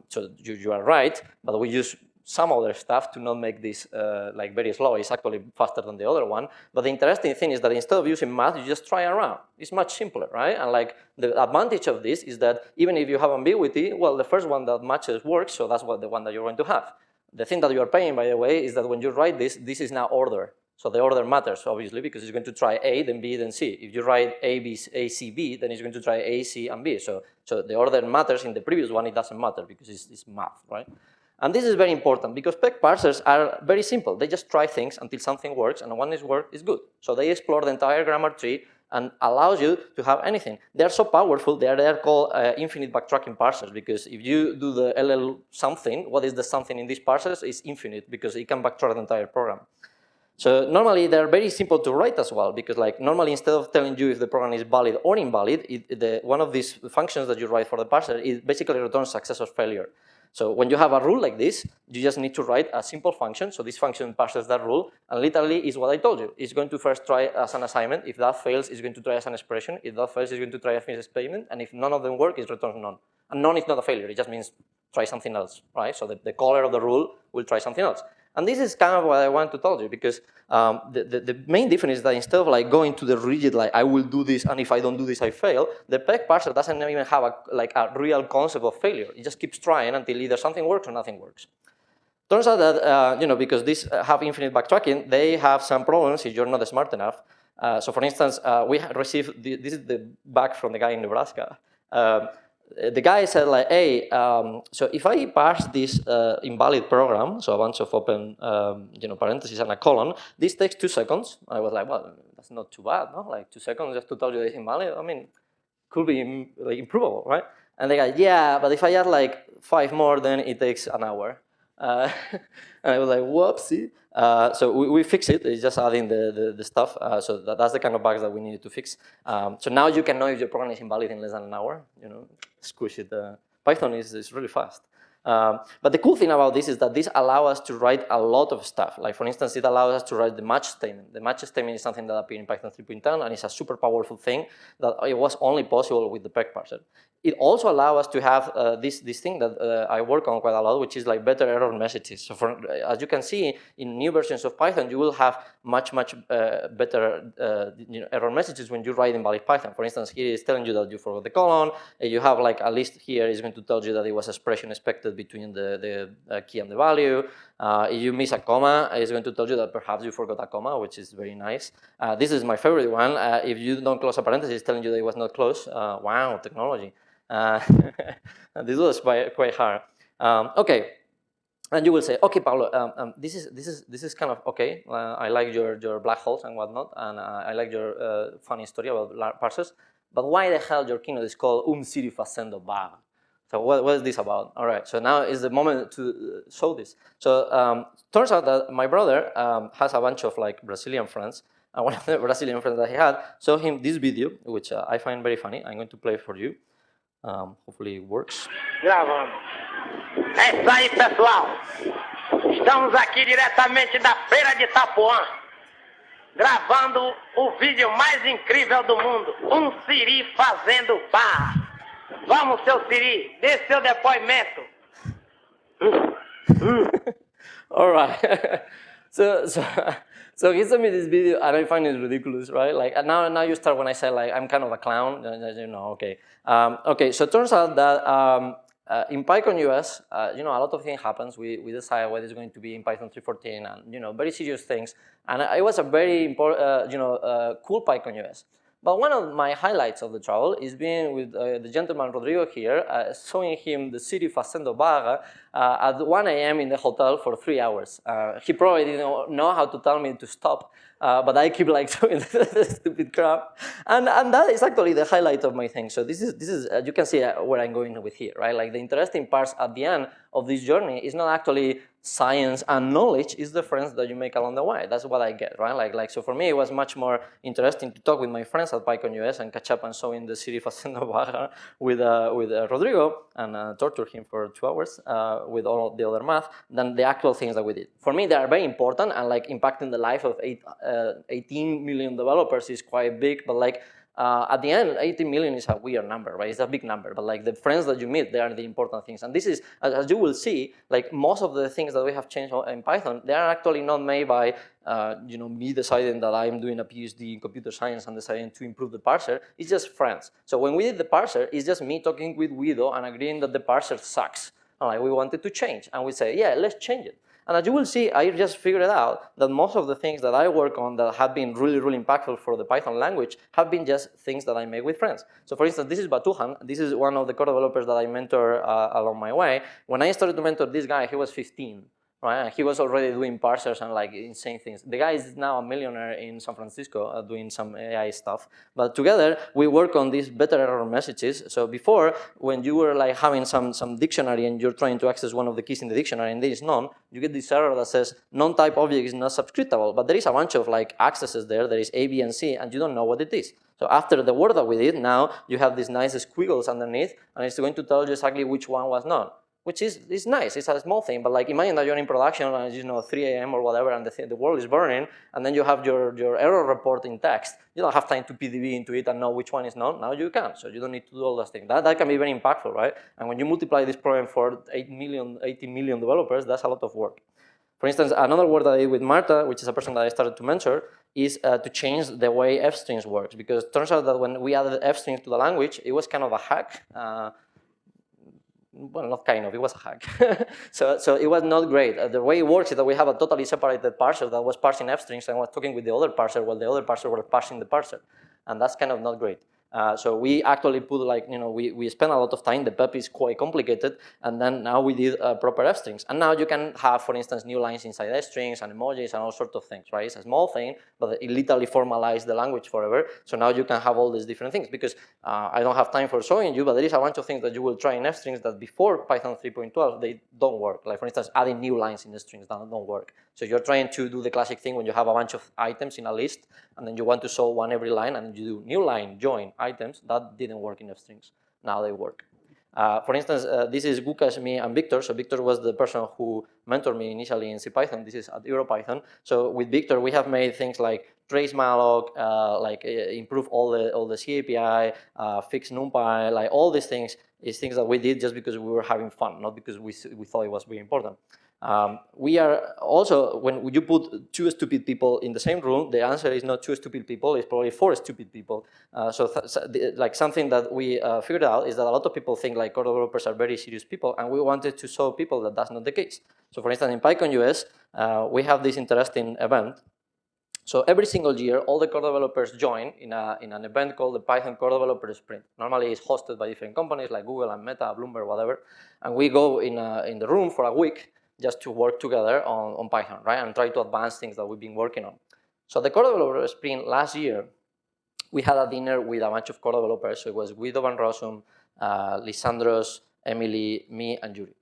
So you are right, but we use some other stuff to not make this like very slow. It's actually faster than the other one. But the interesting thing is that instead of using math, you just try around. It's much simpler, right? And like the advantage of this is that even if you have ambiguity, well, the first one that matches works, so that's the one that you're going to have. The thing that you are paying, by the way, is that when you write this is now order. So the order matters, obviously, because it's going to try A, then B, then C. If you write A, B, A, C, B, then it's going to try A, C, and B. So the order matters. In the previous one, it doesn't matter because it's math, right? And this is very important because PEG parsers are very simple. They just try things until something works, and when it works, it's good. So they explore the entire grammar tree and allows you to have anything. They are so powerful, they are called infinite backtracking parsers, because if you do the LL something, what is the something in these parsers is infinite because it can backtrack the entire program. So normally they're very simple to write as well, because like normally instead of telling you if the program is valid or invalid, one of these functions that you write for the parser, it basically returns success or failure. So when you have a rule like this, you just need to write a simple function. So this function parses that rule, and literally is what I told you. It's going to first try as an assignment. If that fails, it's going to try as an expression. If that fails, it's going to try a finished statement. And if none of them work, it returns none. And none is not a failure. It just means try something else, right? So the caller of the rule will try something else. And this is kind of what I want to tell you, because the main difference is that instead of like going to the rigid, like I will do this, and if I don't do this, I fail, the PEG parser doesn't even have a real concept of failure. It just keeps trying until either something works or nothing works. Turns out that, because these have infinite backtracking, they have some problems if you're not smart enough. So for instance, we received, this is the bug from the guy in Nebraska. The guy said like, hey, so if I parse this invalid program, so a bunch of open parentheses and a colon, this takes 2 seconds. I was like, well, that's not too bad, no? Like 2 seconds just to tell you it's invalid. I mean, could be like improvable, right? And the guy, yeah, but if I add like 5 more, then it takes an hour. And I was like, whoopsie. So we fix it. It's just adding the stuff. So that's the kind of bugs that we needed to fix. So now you can know if your program is invalid in less than an hour. Squish it. Python is really fast. But the cool thing about this is that this allows us to write a lot of stuff. Like for instance, it allows us to write the match statement. The match statement is something that appeared in Python 3.10, and it's a super powerful thing that it was only possible with the PEG parser. It also allows us to have this thing that I work on quite a lot, which is like better error messages. So as you can see, in new versions of Python, you will have much better error messages when you write invalid Python. For instance, here it's telling you that you forgot the colon. You have like a list here is going to tell you that it was expression expected between the key and the value. If you miss a comma, it's going to tell you that perhaps you forgot a comma, which is very nice. This is my favorite one. If you don't close a parenthesis, it's telling you that it was not closed. Wow, technology. This was quite hard. Okay, and you will say, okay, Pablo, this is kind of okay. I like your black holes and whatnot, and I like your funny story about parsers. But why the hell your keynote is called Siri fazendo barra? So what is this about? All right, so now is the moment to show this. So turns out that my brother has a bunch of like Brazilian friends, and one of the Brazilian friends that he had showed him this video, which I find very funny. I'm going to play it for you. Hopefully it works. Gravando. É isso aí, pessoal. Estamos aqui diretamente da Feira de Itapuã, gravando o vídeo mais incrível do mundo, Siri fazendo barra. Vamos, seu Siri, dê seu depoimento. All right. So he sent me this video, and I find it ridiculous, right? Like now you start when I say like I'm kind of a clown, okay. Okay, so it turns out that in PyCon US, a lot of things happens. We decide what is going to be in Python 3.14, and very serious things. And it was a very important, cool PyCon US. But one of my highlights of the travel is being with the gentleman Rodrigo here, showing him the Siri fazendo barra at 1 a.m. in the hotel for 3 hours. He probably didn't know how to tell me to stop, but I keep like doing the stupid crap. And that is actually the highlight of my thing. So this is you can see where I'm going with here, right? Like the interesting parts at the end of this journey is not actually science and knowledge, is the friends that you make along the way. That's what I get, right? Like so for me, it was much more interesting to talk with my friends at PyCon US and catch up and showing the Siri fazendo barra with Rodrigo and torture him for 2 hours with all the other math than the actual things that we did. For me, they are very important, and like impacting the life of 18 million developers is quite big, but like at the end, 18 million is a weird number, right? It's a big number, but like the friends that you meet, they are the important things. And this is, as you will see, like most of the things that we have changed in Python, they are actually not made by, me deciding that I'm doing a PhD in computer science and deciding to improve the parser. It's just friends. So when we did the parser, it's just me talking with Guido and agreeing that the parser sucks. And like we wanted to change, and we say, yeah, let's change it. And as you will see, I just figured out that most of the things that I work on that have been really, really impactful for the Python language have been just things that I make with friends. So for instance, this is Batuhan. This is one of the core developers that I mentor along my way. When I started to mentor this guy, he was 15. right? And he was already doing parsers and like insane things. The guy is now a millionaire in San Francisco doing some AI stuff. But together we work on these better error messages. So before, when you were like having some dictionary and you're trying to access one of the keys in the dictionary and there is none, you get this error that says non-type object is not subscriptable. But there is a bunch of like accesses there. There is A, B, and C, and you don't know what it is. So after the word that we did, now you have these nice squiggles underneath, and it's going to tell you exactly which one was none. Which is nice. It's a small thing, but like imagine that you're in production and it's 3 a.m. or whatever, and the world is burning, and then you have your error report in text. You don't have time to PDB into it and know which one is none. Now you can, so you don't need to do all those things. That can be very impactful, right? And when you multiply this problem for 18 million developers, that's a lot of work. For instance, another work that I did with Marta, which is a person that I started to mentor, is to change the way f-strings works, because it turns out that when we added f-strings to the language, it was kind of a hack. Well, not kind of, it was a hack. so it was not great. The way it works is that we have a totally separated parser that was parsing f-strings and was talking with the other parser while the other parser was parsing the parser. And that's kind of not great. So we actually put like, we spent a lot of time. The PEP is quite complicated. And then now we did proper f-strings. And now you can have, for instance, new lines inside f-strings and emojis and all sorts of things, right? It's a small thing, but it literally formalized the language forever. So now you can have all these different things, because I don't have time for showing you, but there is a bunch of things that you will try in f-strings that before Python 3.12, they don't work. Like, for instance, adding new lines in the strings don't work. So you're trying to do the classic thing when you have a bunch of items in a list, and then you want to show one every line, and you do new line, join, items. That didn't work in f-strings. Now they work. For instance, this is Gukas, me, and Victor. So Victor was the person who mentored me initially in CPython. This is at EuroPython. So with Victor, we have made things like trace malloc, improve all the C API, fix NumPy, like all these things is things that we did just because we were having fun, not because we thought it was very important. We are also, when you put two stupid people in the same room, the answer is not two stupid people, it's probably 4 stupid people. Like something that we figured out is that a lot of people think like core developers are very serious people, and we wanted to show people that that's not the case. So for instance, in PyCon US, we have this interesting event. So every single year, all the core developers join in an event called the Python Core Developer Sprint. Normally, it's hosted by different companies like Google and Meta, Bloomberg, whatever. And we go in the room for a week just to work together on Python, right? And try to advance things that we've been working on. So the Core Developer Sprint last year, we had a dinner with a bunch of core developers. So it was Guido van Rossum, Lisandros, Emily, me, and Yuri.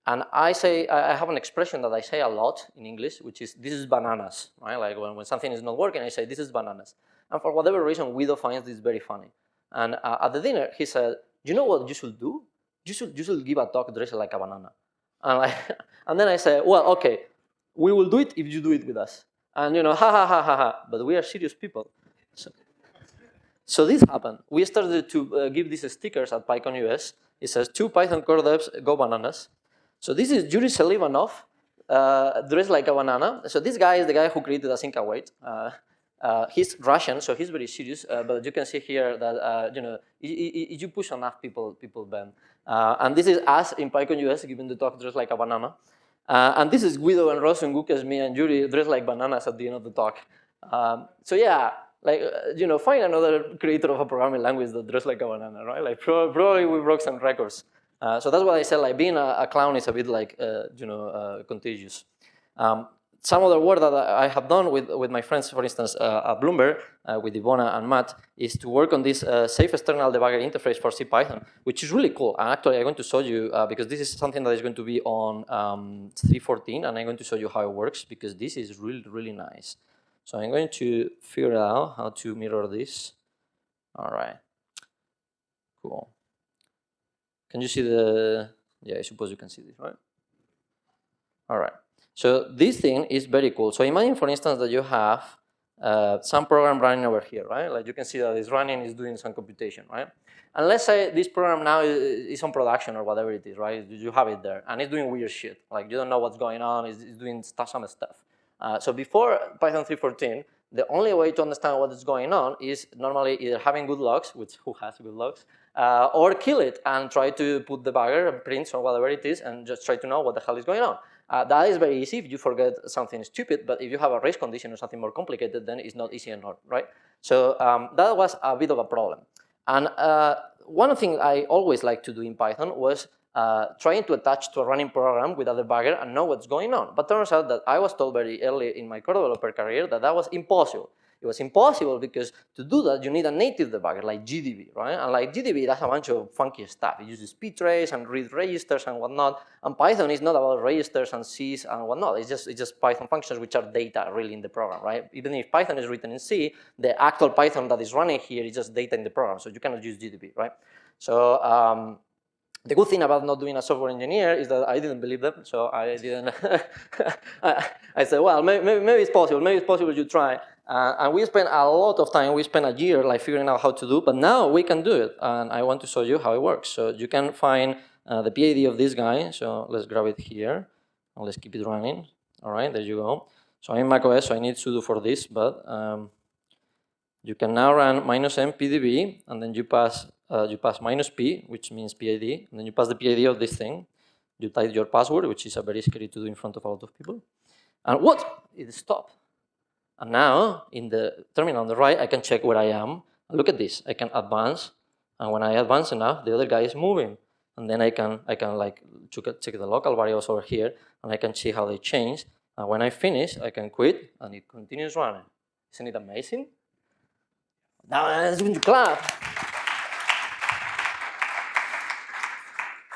And I have an expression that I say a lot in English, which is, this is bananas, right? Like when something is not working, I say, this is bananas. And for whatever reason, Guido finds this very funny. And at the dinner, he said, you know what you should do? You should give a talk dressed like a banana. And then I said, well, okay, we will do it if you do it with us. And ha, ha, ha, ha, ha. But we are serious people. So this happened. We started to give these stickers at PyCon US. It says, 2 Python core devs go bananas. So this is Yuri Selivanov, dressed like a banana. So this guy is the guy who created async await. He's Russian, so he's very serious. But you can see here that if you push enough, people bend. And this is us in PyCon US giving the talk dressed like a banana. And this is Guido and Ross and Gukas, me and Yuri dressed like bananas at the end of the talk. So yeah, like find another creator of a programming language that dressed like a banana, right? Like probably we broke some records. So that's what I said, like being a clown is a bit like, contagious. Some other work that I have done with my friends, for instance, at Bloomberg, with Ivona and Matt, is to work on this safe external debugger interface for CPython, which is really cool. And actually, I'm going to show you, because this is something that is going to be on 3.14, and I'm going to show you how it works, because this is really, really nice. So I'm going to figure out how to mirror this. All right, cool. Can you see yeah, I suppose you can see this, right? All right. So this thing is very cool. So imagine, for instance, that you have some program running over here, right? Like you can see that it's running, it's doing some computation, right? And let's say this program now is on production or whatever it is, right? You have it there, and it's doing weird shit. Like you don't know what's going on, it's doing some stuff. So before Python 3.14, the only way to understand what is going on is normally either having good logs, which who has good logs, or kill it and try to put the debugger, prints or whatever it is, and just try to know what the hell is going on. That is very easy if you forget something stupid, but if you have a race condition or something more complicated, then it's not easy enough, right? So that was a bit of a problem. And one thing I always liked to do in Python was trying to attach to a running program with a debugger and know what's going on. But turns out that I was told very early in my core developer career that that was impossible. It was impossible because to do that, you need a native debugger like GDB, right? And like GDB, that's a bunch of funky stuff. It uses ptrace and read registers and whatnot. And Python is not about registers and Cs and whatnot. It's just Python functions which are data really in the program, right? Even if Python is written in C, the actual Python that is running here is just data in the program. So you cannot use GDB, right? So the good thing about not doing a software engineer is that I didn't believe them, so I didn't. I said, well, maybe it's possible. Maybe it's possible you try. And we spent a lot of time. We spent a year like figuring out how to do. But now we can do it, and I want to show you how it works. So you can find the PID of this guy. So let's grab it here, and let's keep it running. All right, there you go. So I'm in macOS, so I need sudo for this, but you can now run -m pdb, and then you pass -p, which means PID, and then you pass the PID of this thing. You type your password, which is a very scary to do in front of a lot of people. And what? It stopped. And now, in the terminal on the right, I can check where I am. And look at this. I can advance, and when I advance enough, the other guy is moving. And then I can like check the local variables over here, and I can see how they change. And when I finish, I can quit, and it continues running. Isn't it amazing? Now let's going to clap.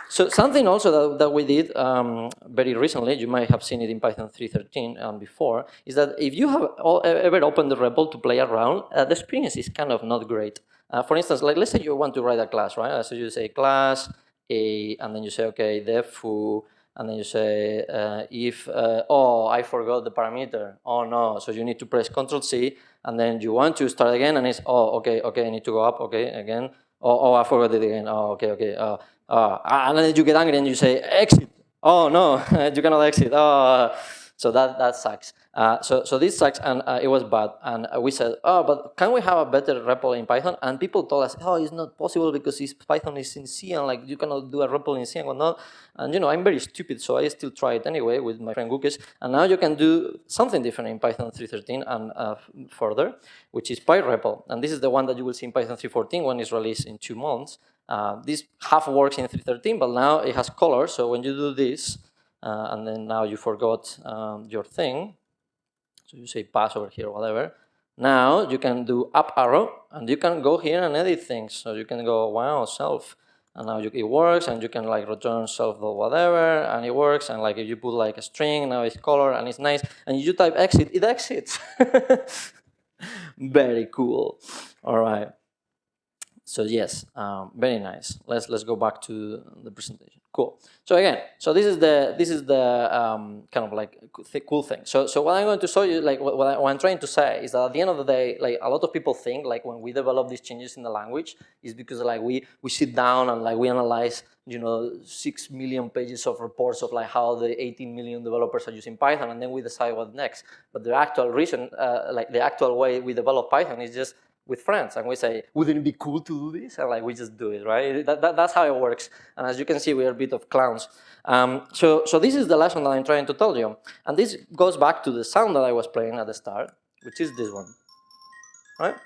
So something also that we did very recently, you might have seen it in Python 3.13 and before, is that if you have ever opened the REPL to play around, the experience is kind of not great. For instance, like let's say you want to write a class, right? So you say class A, and then you say, okay, def foo, and then you say if, oh, I forgot the parameter. Oh no, so you need to press Ctrl-C, and then you want to start again, and it's, oh, okay, I need to go up, okay, again. Oh, I forgot it again. Oh, okay. And then you get angry and you say, exit. Oh, no, you cannot exit. So that sucks. So this sucks, and it was bad. And we said, oh, but can we have a better REPL in Python? And people told us, oh, it's not possible because Python is in C, and like you cannot do a REPL in C and whatnot. And I'm very stupid, so I still try it anyway with my friend Gukes. And now you can do something different in Python 3.13 and further, which is PyREPL. And this is the one that you will see in Python 3.14 when it's released in 2 months. This half works in 3.13, but now it has colors. So when you do this, and then now you forgot your thing, so you say pass over here or whatever. Now you can do up arrow, and you can go here and edit things. So you can go, wow, self, and now it works, and you can like return self or whatever, and it works. And like if you put like a string, now it's color and it's nice. And you type exit, it exits. Very cool. All right. So yes, very nice. Let's go back to the presentation. Cool. So again, so this is the kind of like cool thing. So what I'm going to show you, like what I'm trying to say is that at the end of the day, like a lot of people think like when we develop these changes in the language is because like we sit down and like we analyze 6 million pages of reports of like how the 18 million developers are using Python, and then we decide what next. But the actual reason, like the actual way we develop Python is just with friends, and we say, wouldn't it be cool to do this? And like we just do it, right? That's how it works. And as you can see, we are a bit of clowns. So this is the lesson that I'm trying to tell you. And this goes back to the sound that I was playing at the start, which is this one, right?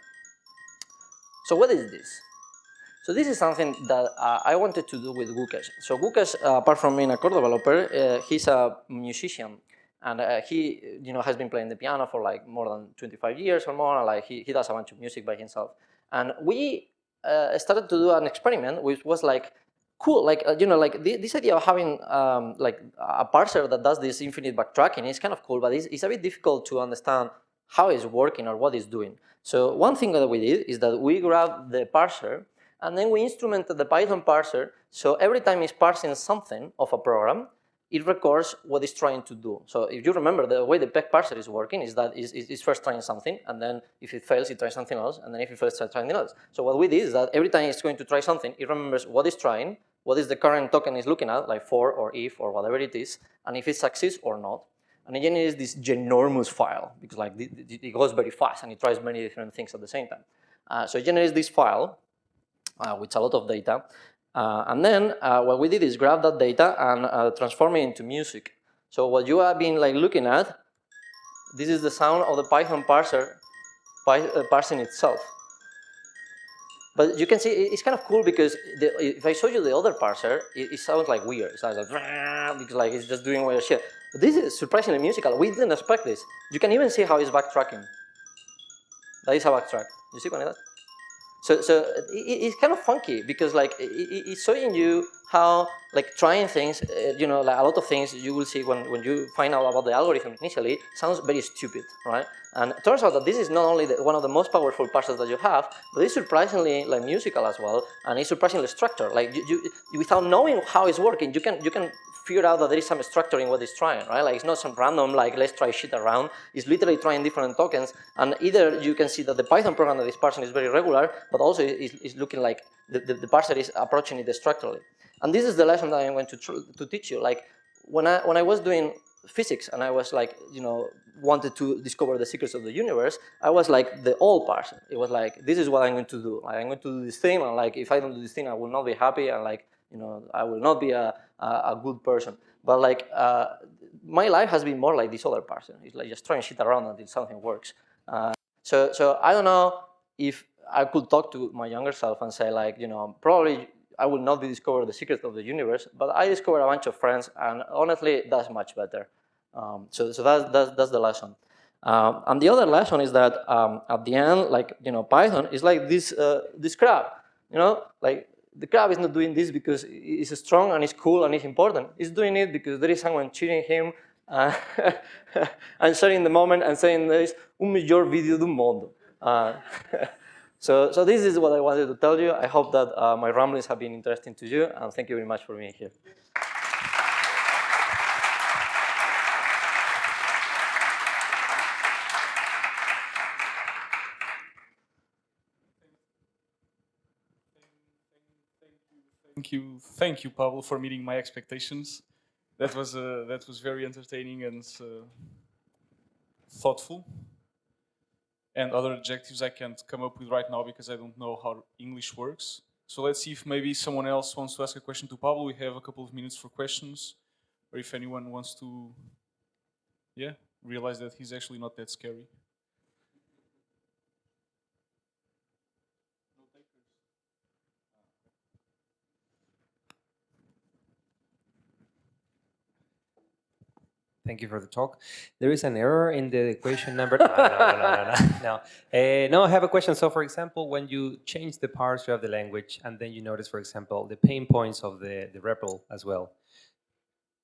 So what is this? So this is something that I wanted to do with Gukes. So Gukes, apart from being a core developer, he's a musician. And he, has been playing the piano for like more than 25 years or more. And like he does a bunch of music by himself. And we started to do an experiment, which was like cool. Like like this idea of having like a parser that does this infinite backtracking is kind of cool, but it's a bit difficult to understand how it's working or what it's doing. So one thing that we did is that we grabbed the parser, and then we instrumented the Python parser. So every time it's parsing something of a program, it records what it's trying to do. So if you remember, the way the PEG parser is working is that it's first trying something, and then if it fails, it tries something else, and then if it fails, it tries something else. So what we did is that every time it's going to try something, it remembers what it's trying, what is the current token it's looking at, like for or if or whatever it is, and if it succeeds or not. And it generates this ginormous file, because like it goes very fast, and it tries many different things at the same time. So it generates this file, with a lot of data. And then what we did is grab that data and transform it into music. So what you have been like looking at, this is the sound of the Python parser parsing itself. But you can see it's kind of cool because if I show you the other parser, it sounds like weird. It sounds like because like it's just doing weird shit. But this is surprisingly musical. We didn't expect this. You can even see how it's backtracking. That is a backtrack. You see what it does? So it's kind of funky because like it's showing you how like trying things, you know, like a lot of things you will see when you find out about the algorithm initially sounds very stupid, right? And it turns out that this is not only one of the most powerful parsers that you have, but it's surprisingly like musical as well, and it's surprisingly structured. Like you without knowing how it's working, you can figure out that there is some structure in what it's trying, right? Like it's not some random, like let's try shit around. It's literally trying different tokens, and either you can see that the Python program that is parsing is very regular, but also is looking like the parser is approaching it structurally. And this is the lesson that I'm going to teach you. Like when I was doing physics and I was like, you know, wanted to discover the secrets of the universe, I was like the old parser. It was like, this is what I'm going to do. Like, I'm going to do this thing, and like if I don't do this thing, I will not be happy, and like, you know, I will not be a good person. But like, my life has been more like this other person. It's like just trying shit around until something works. So I don't know if I could talk to my younger self and say like, you know, probably I will not be discover the secrets of the universe, but I discovered a bunch of friends, and honestly, that's much better. So that's the lesson. And the other lesson is that at the end, like, you know, Python is like this crab, you know, like the crab is not doing this because it's strong and it's cool and it's important. It's doing it because there is someone cheating him and sharing the moment and saying there is un melhor vídeo do mundo. So this is what I wanted to tell you. I hope that my ramblings have been interesting to you, and thank you very much for being here. Thank you, Pablo, for meeting my expectations. That was very entertaining and thoughtful. And other adjectives I can't come up with right now because I don't know how English works. So let's see if maybe someone else wants to ask a question to Pablo. We have a couple of minutes for questions, or if anyone wants to, yeah, realize that he's actually not that scary. Thank you for the talk. There is an error in the equation number. No. I have a question. So, for example, when you change the parser of the language, and then you notice, for example, the pain points of the REPL as well,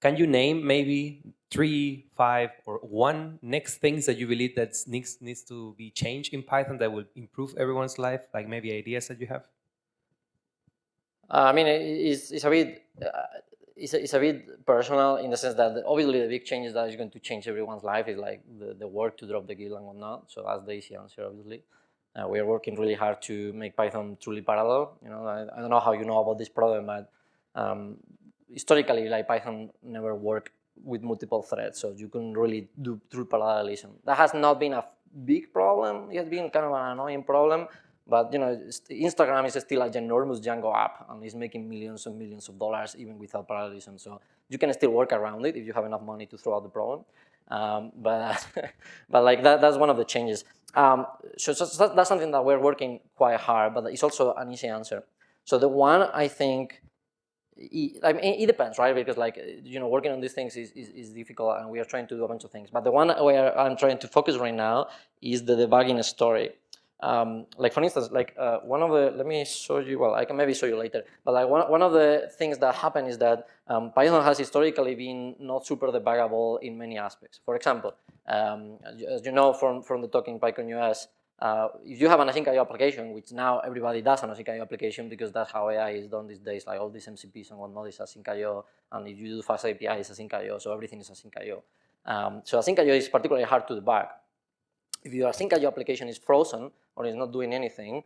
can you name maybe 3, 5, or 1 next things that you believe that needs to be changed in Python that will improve everyone's life, like maybe ideas that you have? I mean, it's a bit. It's a bit personal in the sense that obviously the big changes that is going to change everyone's life is like the work to drop the GIL and whatnot. So that's the easy answer, obviously. We are working really hard to make Python truly parallel. You know, I don't know how you know about this problem, but historically, like Python never worked with multiple threads, so you couldn't really do true parallelism. That has not been a big problem. It has been kind of an annoying problem. But you know, Instagram is still a ginormous Django app, and it's making millions and millions of dollars even without parallelism. So you can still work around it if you have enough money to throw out the problem. But like that's one of the changes. So that's something that we're working quite hard, but it's also an easy answer. So the one I think, I mean, it depends, right? Because like, you know, working on these things is difficult, and we are trying to do a bunch of things. But the one where I'm trying to focus right now is the debugging story. Like for instance, like one of the, let me show you, well, I can maybe show you later, but like one of the things that happen is that Python has historically been not super debuggable in many aspects. For example, as you know from the talk in PyCon US, if you have an async IO application, which now everybody does an async IO application because that's how AI is done these days, like all these MCPs and whatnot is async IO, and if you do fast API, it's async IO, so everything is async IO. So async IO is particularly hard to debug. If your async IO application is frozen or is not doing anything,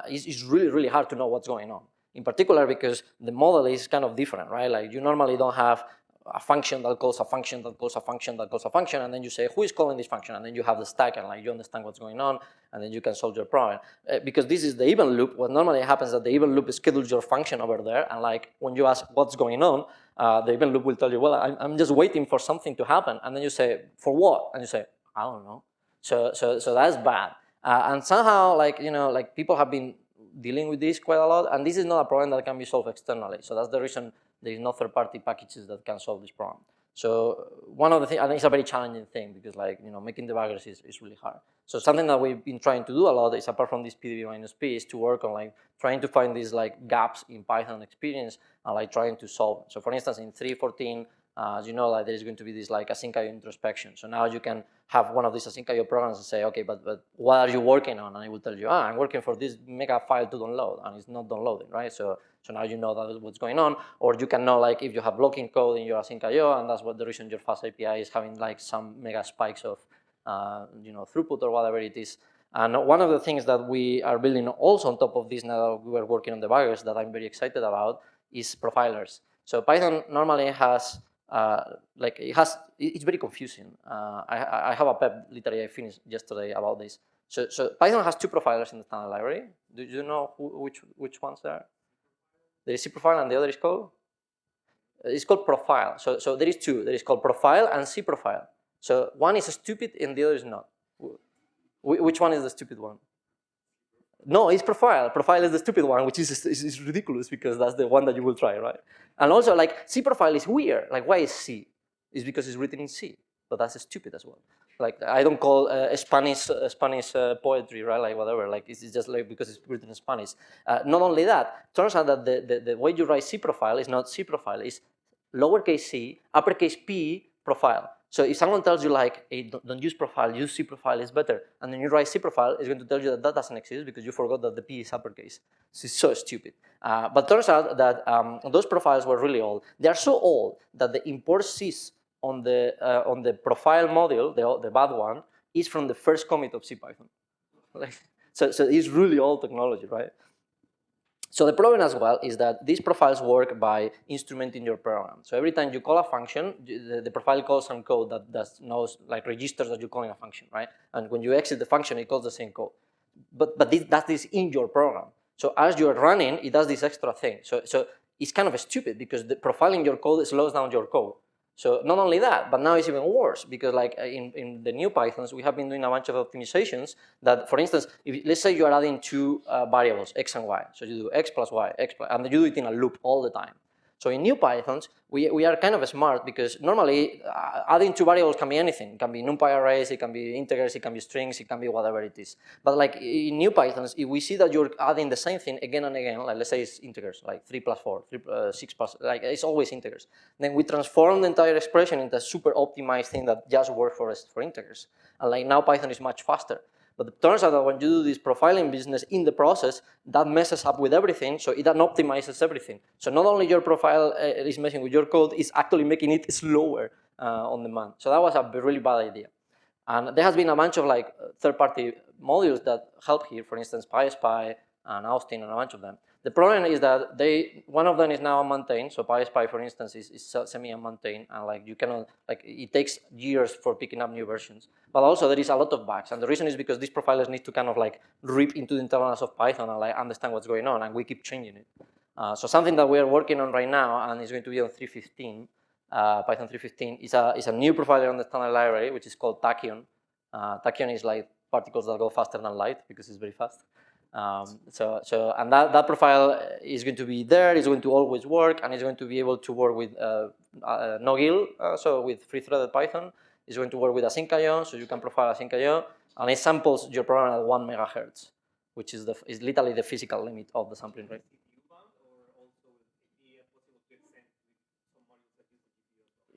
it's really, really hard to know what's going on. In particular, because the model is kind of different, right? Like you normally don't have a function that calls a function that calls a function that calls a function, and then you say, who is calling this function? And then you have the stack, and like you understand what's going on, and then you can solve your problem. Because this is the even loop, what normally happens is that the even loop schedules your function over there, and like when you ask what's going on, the even loop will tell you, well, I'm just waiting for something to happen, and then you say, for what? And you say, I don't know. So that's bad. And somehow, like, you know, like people have been dealing with this quite a lot, and this is not a problem that can be solved externally. So that's the reason there is no third-party packages that can solve this problem. So one of the things, I think it's a very challenging thing because like, making debuggers is really hard. So something that we've been trying to do a lot is, apart from this PDB-P, is to work on like trying to find these like gaps in Python experience and like trying to solve. So for instance, in 3.14, as you know, like there is going to be this like async.io introspection. So now you can have one of these async.io programs and say, okay, but what are you working on? And it will tell you, I'm working for this mega file to download, and it's not downloading, right? So now you know that is what's going on. Or you can know like if you have blocking code in your async.io, and that's what the reason your fast API is having like some mega spikes of throughput or whatever it is. And one of the things that we are building also on top of this now that we are working on debuggers that I'm very excited about is profilers. So Python normally has it's very confusing. I have a pep literally I finished yesterday about this. So Python has two profilers in the standard library. Do you know which ones they are? There is C profile and the other is called? It's called profile. So there is two. There is called profile and C profile. So one is stupid and the other is not. Which one is the stupid one? No, it's profile. Profile is the stupid one, which is ridiculous because that's the one that you will try, right? And also, like, C profile is weird. Like, why is C? It's because it's written in C, but that's stupid as well. Like, I don't call Spanish poetry, right? Like, whatever. Like, it's just like because it's written in Spanish. Not only that, turns out that the way you write C profile is not C profile. It's lowercase c, uppercase P profile. So if someone tells you like, hey, don't use profile, use C profile is better, and then you write C profile, it's going to tell you that that doesn't exist because you forgot that the P is uppercase. It's so stupid. But turns out that those profiles were really old. They are so old that the import sys on the profile module, the bad one, is from the first commit of CPython. So it's really old technology, right? So the problem as well is that these profiles work by instrumenting your program. So every time you call a function, the profile calls some code that knows, like registers that you're calling a function, right? And when you exit the function, it calls the same code. But does this in your program. So as you're running, it does this extra thing. So it's kind of stupid because the profiling your code slows down your code. So not only that, but now it's even worse because like in the new Pythons, we have been doing a bunch of optimizations that, for instance, let's say you are adding two variables, x and y. So you do x plus y, and you do it in a loop all the time. So in new Pythons, we are kind of smart because normally adding two variables can be anything. It can be NumPy arrays, it can be integers, it can be strings, it can be whatever it is. But like in new Pythons, if we see that you're adding the same thing again and again, like let's say it's integers, like 3 plus 4, 6 plus, like it's always integers. Then we transform the entire expression into a super optimized thing that just works for integers. And like now Python is much faster. But it turns out that when you do this profiling business in the process, that messes up with everything, so it optimizes everything. So not only your profile is messing with your code, it's actually making it slower on demand. So that was a really bad idea. And there has been a bunch of like third-party modules that help here, for instance, PySpy and Austin and a bunch of them. The problem is that one of them is now unmaintained. So PySpy, for instance, is semi-unmaintained, and like you cannot, like it takes years for picking up new versions. But also there is a lot of bugs, and the reason is because these profilers need to kind of like rip into the internals of Python and like understand what's going on, and we keep changing it. So something that we are working on right now, and is going to be on 3.15, Python 3.15, is a new profiler on the standard library, which is called Tachyon. Tachyon is like particles that go faster than light because it's very fast. And that profile is going to be there, it's going to always work, and it's going to be able to work with no-GIL, so with free-threaded Python. It's going to work with async.io, so you can profile async.io, and it samples your program at 1 megahertz, which is literally the physical limit of the sampling rate.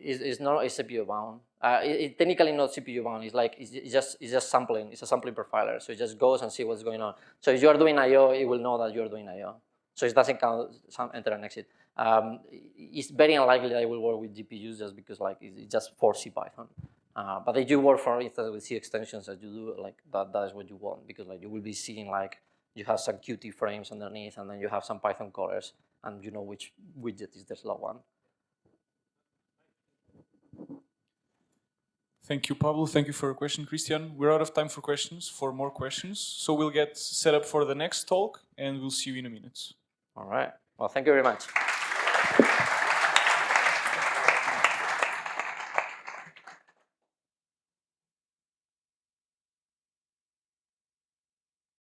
It's not CPU bound. It's technically not CPU bound. It's like it's just sampling. It's a sampling profiler. So it just goes and see what's going on. So if you are doing I/O, it will know that you are doing I/O. So it doesn't count some enter and exit. It's very unlikely that it will work with GPUs just because like it's just for CPython. But if you work, for instance, with C extensions that you do, like that is what you want because like you will be seeing like you have some Qt frames underneath, and then you have some Python colors, and you know which widget is the slow one. Thank you, Pablo. Thank you for your question, Christian. We're out of time for more questions. So we'll get set up for the next talk, and we'll see you in a minute. All right. Well, thank you very much.